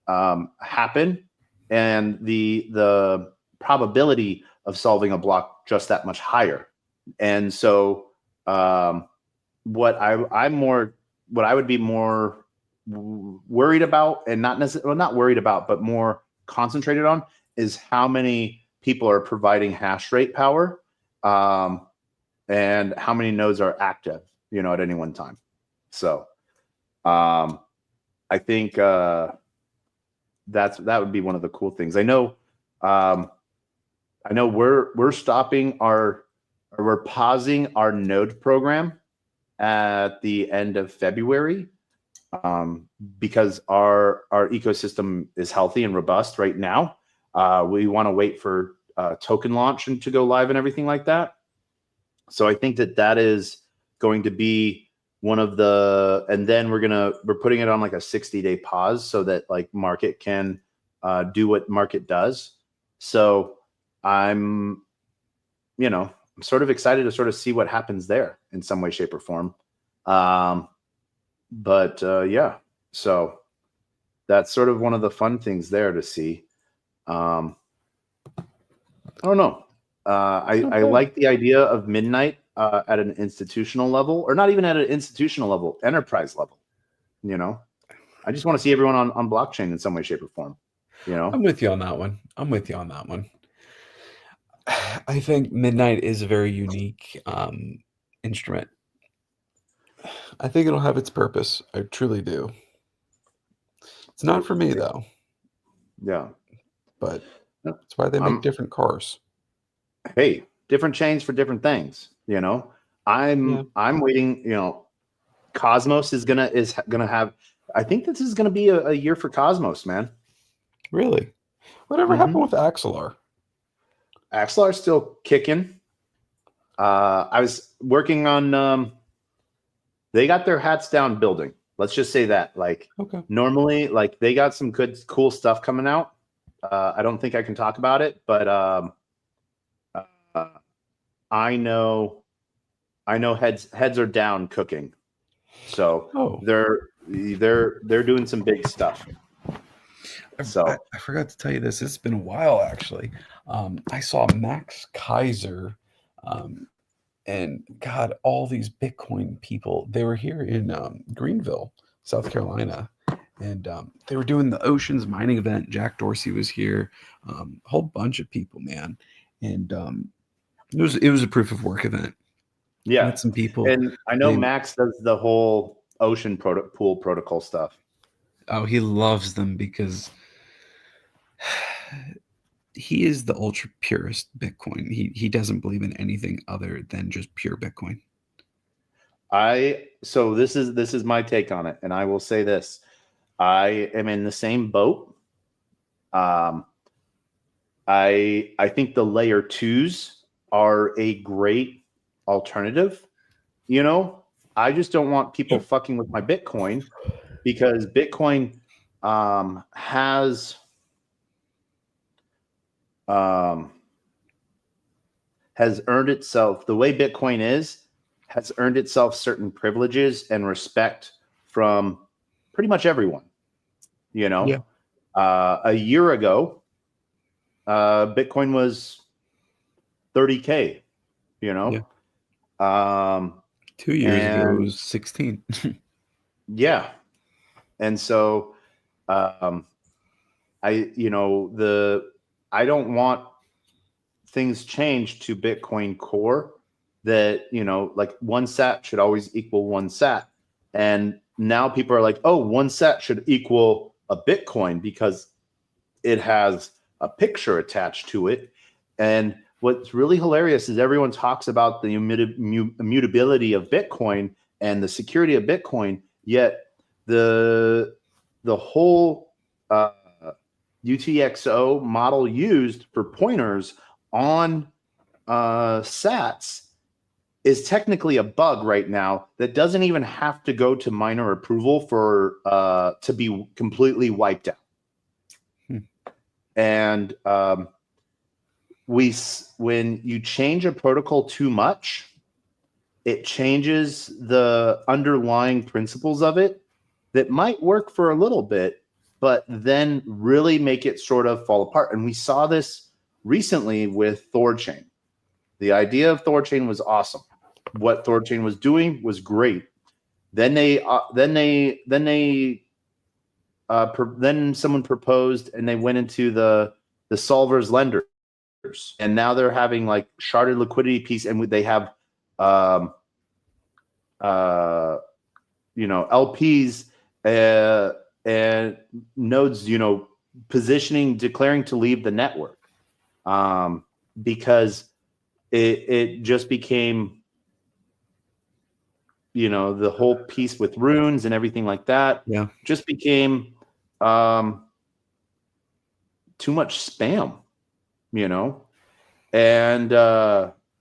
happen, and the probability of solving a block just that much higher. And so what I would be more worried about, and not necessarily, well, not worried about, but more concentrated on, is how many people are providing hash rate power, and how many nodes are active, you know, at any one time. So I think that would be one of the cool things. I know we're stopping we're pausing our node program at the end of February, because our ecosystem is healthy and robust right now. We want to wait for token launch and to go live and everything like that. So I think that is going to be one of the, and then we're putting it on like a 60-day pause so that like market can do what market does. So I'm sort of excited to sort of see what happens there in some way, shape, or form. Yeah, so that's sort of one of the fun things there to see. I don't know. I like the idea of midnight at an institutional level, or not even at an institutional level, enterprise level. You know, I just want to see everyone on blockchain in some way, shape, or form. You know, I'm with you on that one. I think midnight is a very unique instrument. I think it'll have its purpose. I truly do. It's not for me though. Yeah, but that's why they make different cars. Hey, different chains for different things. You know, I'm waiting. You know, Cosmos is gonna have. I think this is gonna be a year for Cosmos, man. Really? Whatever happened with Axelar? Axelar's still kicking. I was working on. They got their hats down building. Let's just say that. Like, normally, like they got some good, cool stuff coming out. I don't think I can talk about it, but I know heads are down cooking. So they're doing some big stuff. So I forgot to tell you this. It's been a while actually. I saw Max Kaiser, and God, all these Bitcoin people. They were here in Greenville, South Carolina, and they were doing the Oceans mining event. Jack Dorsey was here, a whole bunch of people, man, and it was a proof of work event. Yeah, met some people, and I know Max does the whole ocean pool protocol stuff. Oh, he loves them because he is the ultra purist Bitcoin. He doesn't believe in anything other than just pure Bitcoin. So this is my take on it, and I will say this: I am in the same boat. I think the layer 2s are a great alternative. You know, I just don't want people fucking with my Bitcoin, because Bitcoin has earned itself, the way Bitcoin has earned itself certain privileges and respect from pretty much everyone. You know, a year ago, Bitcoin was 30K, you know, 2 years ago it was 16. Yeah. And so, I don't want things changed to Bitcoin Core that, you know, like 1 sat should always equal 1 sat. And now people are like, oh, 1 sat should equal a Bitcoin because it has a picture attached to it. And what's really hilarious is everyone talks about the immutability of Bitcoin and the security of Bitcoin, yet the whole UTXO model used for pointers on sats is technically a bug right now that doesn't even have to go to minor approval for to be completely wiped out. And when you change a protocol too much, it changes the underlying principles of it that might work for a little bit, but then really make it sort of fall apart. And we saw this recently with ThorChain. The idea of ThorChain was awesome. What ThorChain was doing was great. Then someone proposed, and they went into the solvers lenders, and now they're having like sharded liquidity piece, and they have LPs and nodes, positioning, declaring to leave the network, because it just became, the whole piece with runes and everything like that, just became too much spam, and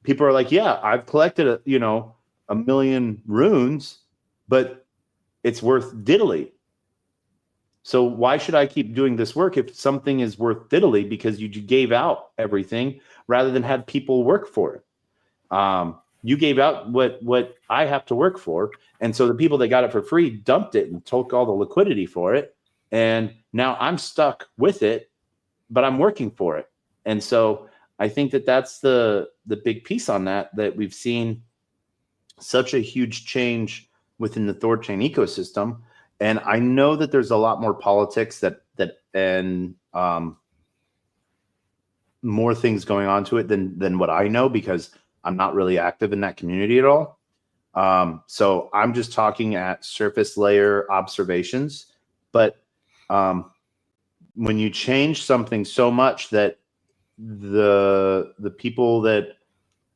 people are like, yeah, I've collected a million runes, but it's worth diddly. So why should I keep doing this work if something is worth diddly because you gave out everything rather than have people work for it? you gave out what I have to work for. And so the people that got it for free dumped it and took all the liquidity for it. And now I'm stuck with it, but I'm working for it. And so I think that that's the big piece on that we've seen such a huge change within the ThorChain ecosystem. And I know that there's a lot more politics and more things going on to it than what I know, because I'm not really active in that community at all. So I'm just talking at surface layer observations. But when you change something so much that the people that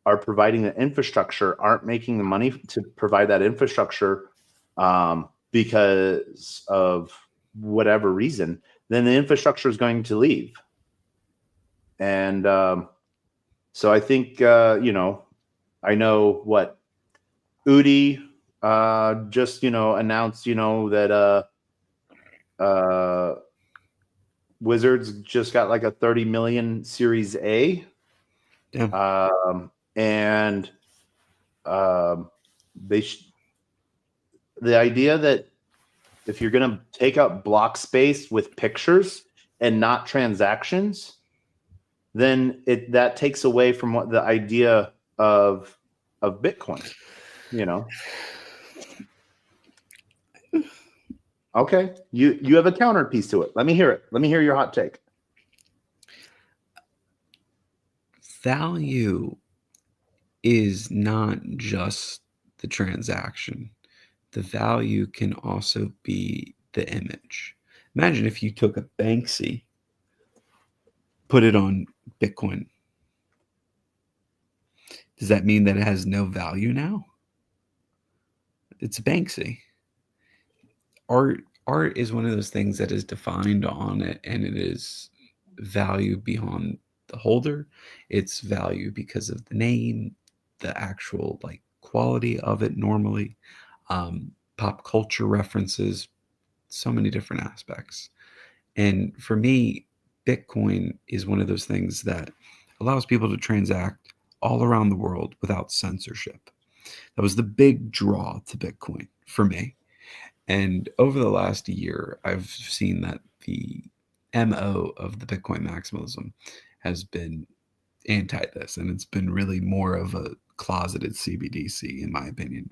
are providing the infrastructure aren't making the money to provide that infrastructure because of whatever reason, then the infrastructure is going to leave. And so I think, I know what Udi just, announced, that Wizards just got like a 30 million Series A. Yeah. And the idea that if you're going to take up block space with pictures and not transactions, then that takes away from what the idea of Bitcoin, Okay, you have a counter piece to it. Let me hear it. Let me hear your hot take. Value is not just the transaction. The value can also be the image. Imagine if you took a Banksy, put it on Bitcoin. Does that mean that it has no value now? It's a Banksy. Art is one of those things that is defined on it, and it is value beyond the holder. It's value because of the name, the actual like quality of it normally, pop culture references, so many different aspects. And for me, Bitcoin is one of those things that allows people to transact all around the world without censorship. That was the big draw to Bitcoin for me. And over the last year, I've seen that the MO of the Bitcoin maximalism has been anti this, and it's been really more of a closeted CBDC, in my opinion.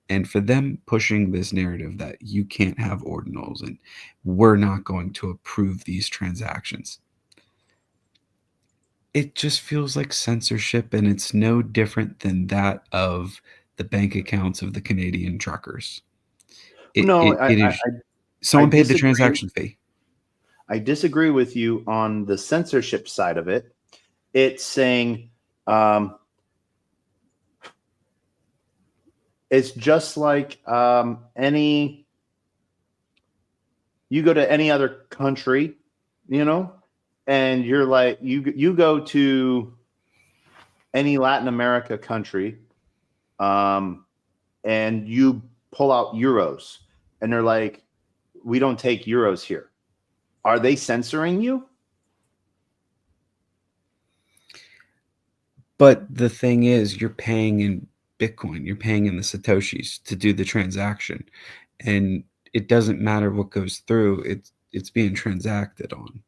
And for them pushing this narrative that you can't have ordinals and we're not going to approve these transactions, it just feels like censorship, and it's no different than that of the bank accounts of the Canadian truckers. It is someone paid the transaction fee. I disagree with you on the censorship side of it. It's saying it's just like you go to any other country, and you're like, you go to any Latin America country, and you pull out euros, and they're like, we don't take euros here. Are they censoring you? But the thing is, you're paying in Bitcoin, you're paying in the Satoshis to do the transaction. And it doesn't matter what goes through, it's being transacted on.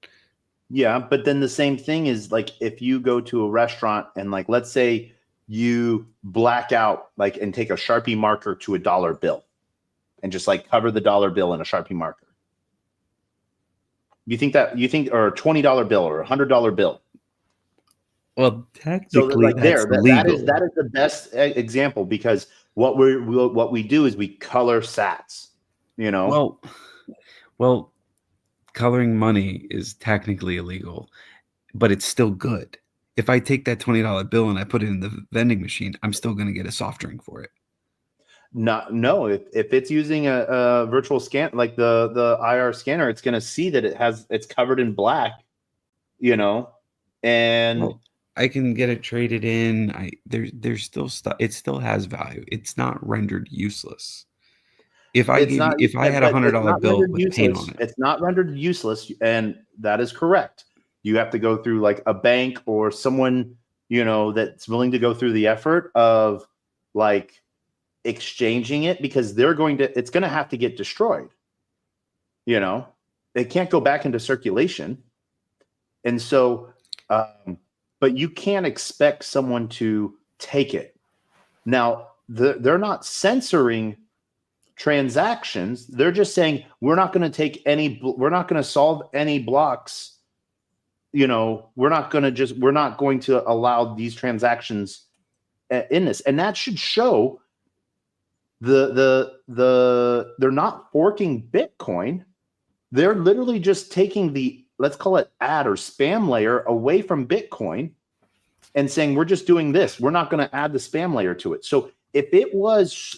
Yeah, but then the same thing is like if you go to a restaurant and like, let's say you black out like and take a Sharpie marker to a dollar bill and just like cover the dollar bill in a Sharpie marker. You think or a $20 bill or a $100 bill? Well, technically, so that's legal. That is the best example, because what we do is we color sats. Well, coloring money is technically illegal, but it's still good. If I take that $20 bill and I put it in the vending machine, I'm still going to get a soft drink for it. No. If it's using a virtual scan, like the IR scanner, it's going to see that it's covered in black, and well, I can get it traded in. There's still stuff. It still has value. It's not rendered useless. If I had a $100 bill with paint on it, it's not rendered useless, and that is correct. You have to go through like a bank or someone that's willing to go through the effort of like exchanging it, because it's going to have to get destroyed. You know, it can't go back into circulation. And so, but you can't expect someone to take it. Now, they're not censoring transactions. They're just saying, we're not going to solve any blocks. You know, we're not going to allow these transactions in this. And that should show they're not forking Bitcoin. They're literally just taking the, let's call it add or spam layer away from Bitcoin and saying, we're just doing this. We're not going to add the spam layer to it. So if it was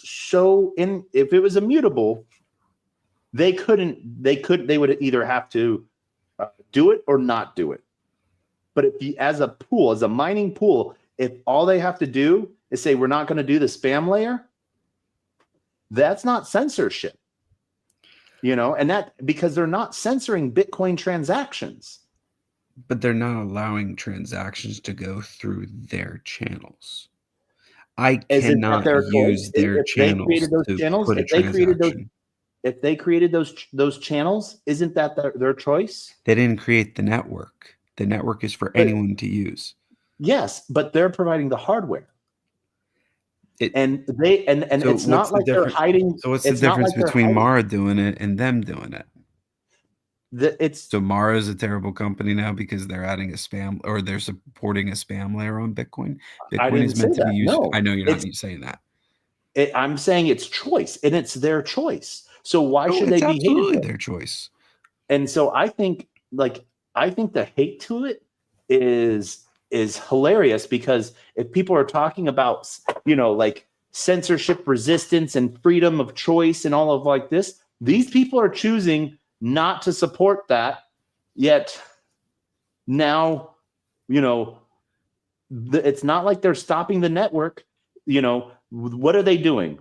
immutable, they would either have to do it or not do it. But as a mining pool, if all they have to do is say, we're not going to do the spam layer, that's not censorship. You know, and that because they're not censoring Bitcoin transactions. But they're not allowing transactions to go through their channels. I cannot use their channels to put a transaction. If they created those channels, isn't that their choice? They didn't create the network. The network is for anyone to use. Yes, but they're providing the hardware. So it's not like they're hiding. So what's the difference between Mara doing it and them doing it? So Mara is a terrible company now because they're adding a spam, or they're supporting a spam layer on Bitcoin. Bitcoin is meant to be used. No, I know you're not saying that. I'm saying it's choice, and it's their choice. So why should they be hated? Absolutely their choice. And so I think the hate to it is hilarious, because if people are talking about, you know, like censorship resistance and freedom of choice and all of like this, these people are choosing not to support that. Yet now, you know, it's not like they're stopping the network. You know, what are they doing?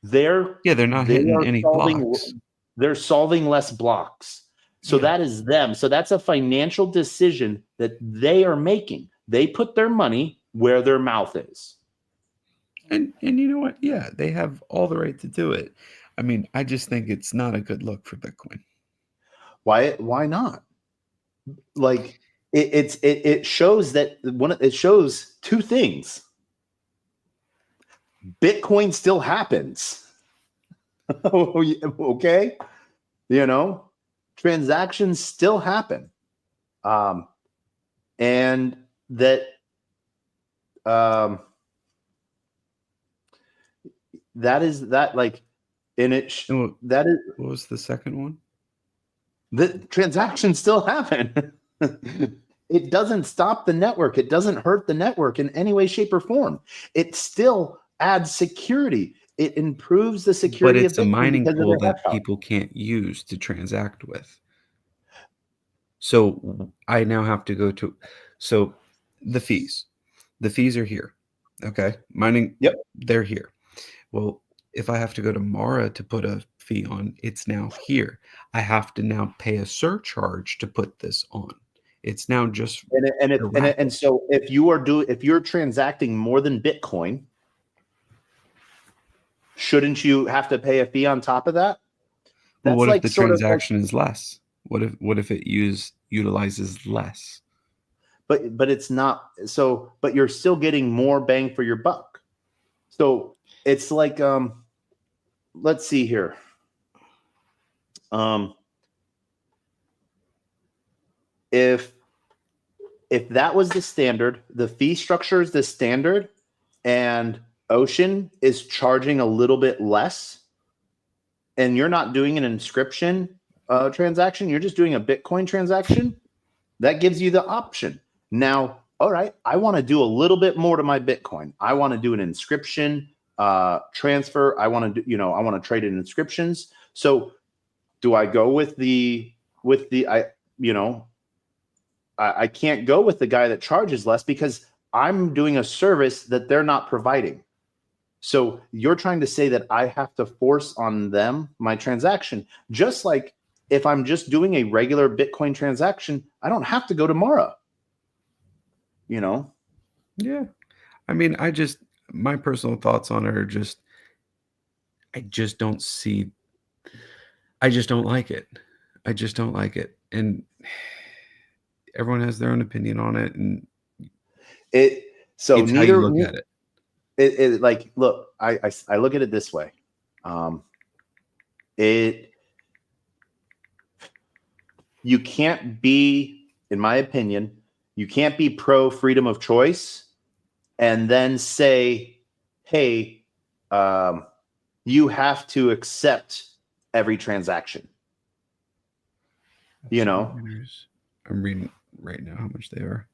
They're not hitting any blocks. They're solving less blocks. So that is them. So that's a financial decision that they are making. They put their money where their mouth is. And you know what? Yeah, they have all the right to do it. I mean, I just think it's not a good look for Bitcoin. Why not? Like it shows that it shows two things. Bitcoin still happens. Okay? You know? Transactions still happen, and that is that, like, in it. That is, what was the second one? The transactions still happen. It doesn't stop the network. It doesn't hurt the network in any way, shape, or form. It still adds security. It improves the security. But it's a mining pool that people can't use to transact with. So I now have to go to, so the fees are here. Okay. Mining. Yep. They're here. Well, if I have to go to Mara to put a fee on, it's now here. I have to now pay a surcharge to put this on. It's now just, and so if you're transacting more than Bitcoin, shouldn't you have to pay a fee on top of that? Well, what if the transaction is less? What if it utilizes less? But it's not so. But you're still getting more bang for your buck. So it's like, let's see here. If that was the standard, the fee structure is the standard, and Ocean is charging a little bit less, and you're not doing an inscription transaction, you're just doing a Bitcoin transaction, that gives you the option. Now, all right, I want to do a little bit more to my Bitcoin. I want to do an inscription transfer. I want to do, I want to trade in inscriptions. So do I go with I can't go with the guy that charges less, because I'm doing a service that they're not providing. So you're trying to say that I have to force on them my transaction, just like if I'm just doing a regular Bitcoin transaction, I don't have to go to Mara. Yeah. I mean, my personal thoughts on it are just, I just don't like it. I just don't like it. And everyone has their own opinion on it. And so it's how you look at it. Like, look, I look at it this way. You can't be, in my opinion, you can't be pro freedom of choice and then say, hey, you have to accept every transaction. You know, I'm reading right now how much they are.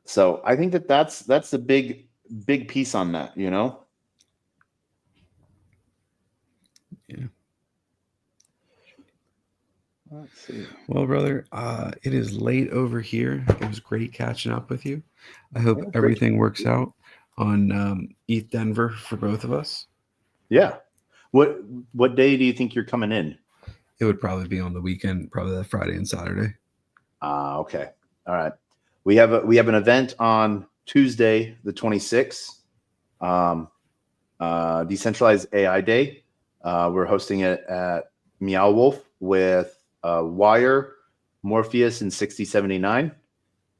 So I think that's the big piece on that, you know? Yeah. Let's see. Well, brother, it is late over here. It was great catching up with you. I hope everything works out on ETH Denver for both of us. Yeah. What day do you think you're coming in? It would probably be on the weekend, probably that Friday and Saturday. Okay. All right. We have an event on Tuesday, the 26th, Decentralized AI Day. We're hosting it at Meow Wolf with Wire, Morpheus, and 6079.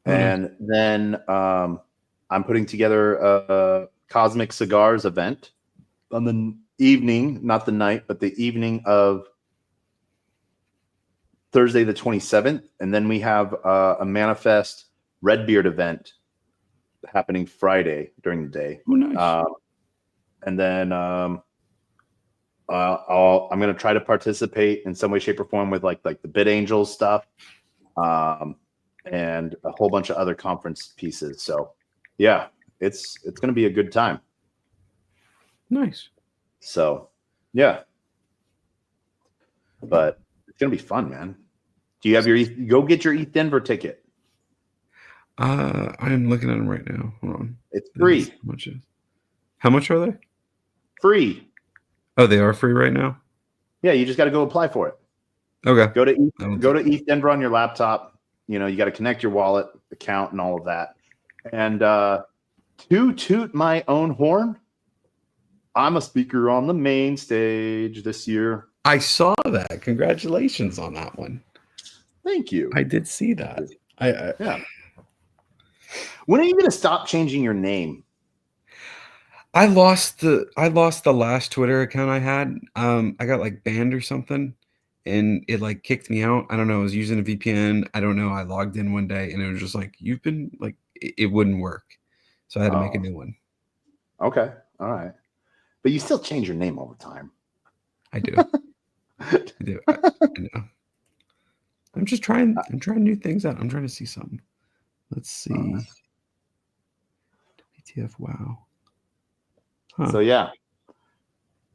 And then I'm putting together a Cosmic Cigars event on the evening, not the night, but the evening of Thursday, the 27th. And then we have a Manifest Redbeard event happening Friday during the day. Oh, nice. And then I'm going to try to participate in some way, shape, or form with like the Bit Angels stuff, and a whole bunch of other conference pieces. So yeah, it's going to be a good time. Nice. So yeah, but it's going to be fun, man. Do you have go get your ETH Denver ticket? I'm looking at them right now. Hold on. It's free. How much are they? Free. Oh, they are free right now? Yeah, you just got to go apply for it. Okay. Go to ETH Denver on your laptop. You know, you got to connect your wallet account and all of that. And to toot my own horn, I'm a speaker on the main stage this year. I saw that. Congratulations on that one. Thank you. I did see that. Yeah. When are you going to stop changing your name? I lost the last Twitter account I had. I got like banned or something, and it like kicked me out. I don't know. I was using a VPN. I don't know. I logged in one day and it was just like, you've been like, it wouldn't work. So I had to make a new one. Okay. All right. But you still change your name all the time. I do. I do. I know. I'm trying new things out. I'm trying to see something. Let's see. WTF, wow. Huh. So yeah.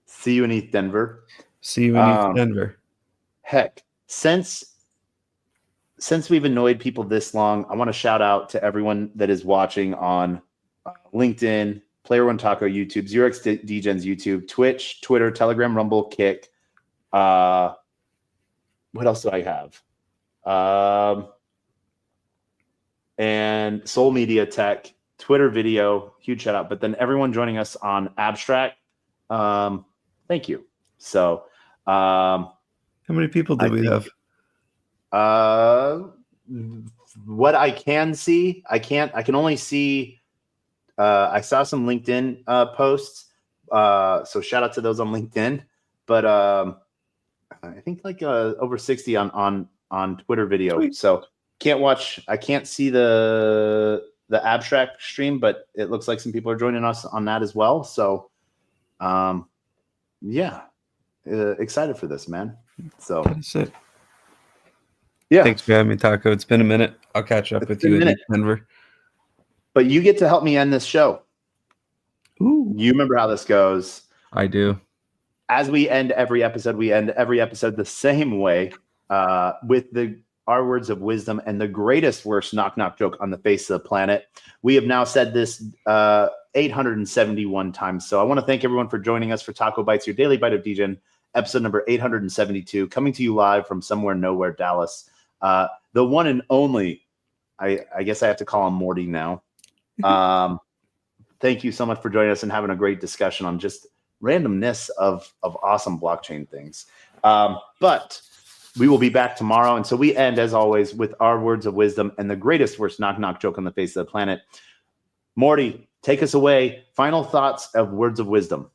See you in ETH Denver. See you in ETH Denver. Heck, since we've annoyed people this long, I want to shout out to everyone that is watching on LinkedIn, Player One Taco YouTube, 0x Degen's YouTube, Twitch, Twitter, Telegram, Rumble, Kick. What else do I have? And Soul Media Tech, Twitter video, huge shout out. But then everyone joining us on Abstract, thank you. So, how many people do we have? What I can see, I can only see. I saw some LinkedIn posts, so shout out to those on LinkedIn. But I think like over 60 on Twitter video. Sweet. So I can't see the Abstract stream, but it looks like some people are joining us on that as well. So yeah, excited for this, man. So that's it. Yeah. Thanks for having me, Taco. It's been a minute. I'll catch up with you in Denver. But you get to help me end this show. Ooh. You remember how this goes. I do. As we end every episode the same way, with our words of wisdom and the greatest worst knock joke on the face of the planet. We have now said this 871 times. So I want to thank everyone for joining us for TacoBytes, your daily bite of Degen, episode number 872, coming to you live from somewhere, nowhere, Dallas. The one and only, I guess I have to call him Morty now. Thank you so much for joining us and having a great discussion on just randomness of awesome blockchain things. But we will be back tomorrow. And so we end, as always, with our words of wisdom and the greatest worst knock-knock joke on the face of the planet. Morty, take us away. Final thoughts of words of wisdom.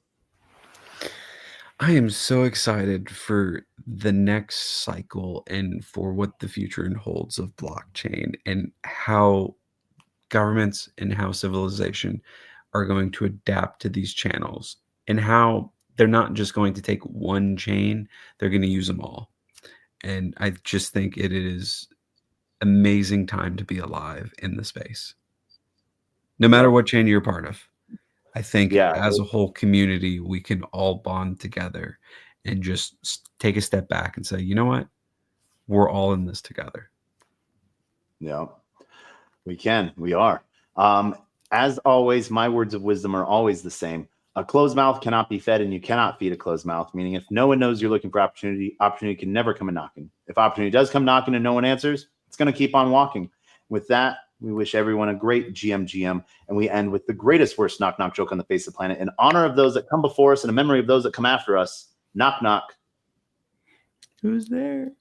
I am so excited for the next cycle and for what the future holds of blockchain and how governments and how civilization are going to adapt to these channels and how they're not just going to take one chain, they're going to use them all. And I just think it is amazing time to be alive in the space. No matter what chain you're part of. I think as a whole community, we can all bond together and just take a step back and say, you know what? We're all in this together. Yeah, we can. We are. As always, my words of wisdom are always the same. A closed mouth cannot be fed, and you cannot feed a closed mouth, meaning if no one knows you're looking for opportunity can never come a knocking. If opportunity does come knocking and no one answers, it's going to keep on walking. With that, we wish everyone a great GM, and we end with the greatest worst knock-knock joke on the face of the planet in honor of those that come before us and in memory of those that come after us. Knock, knock. Who's there?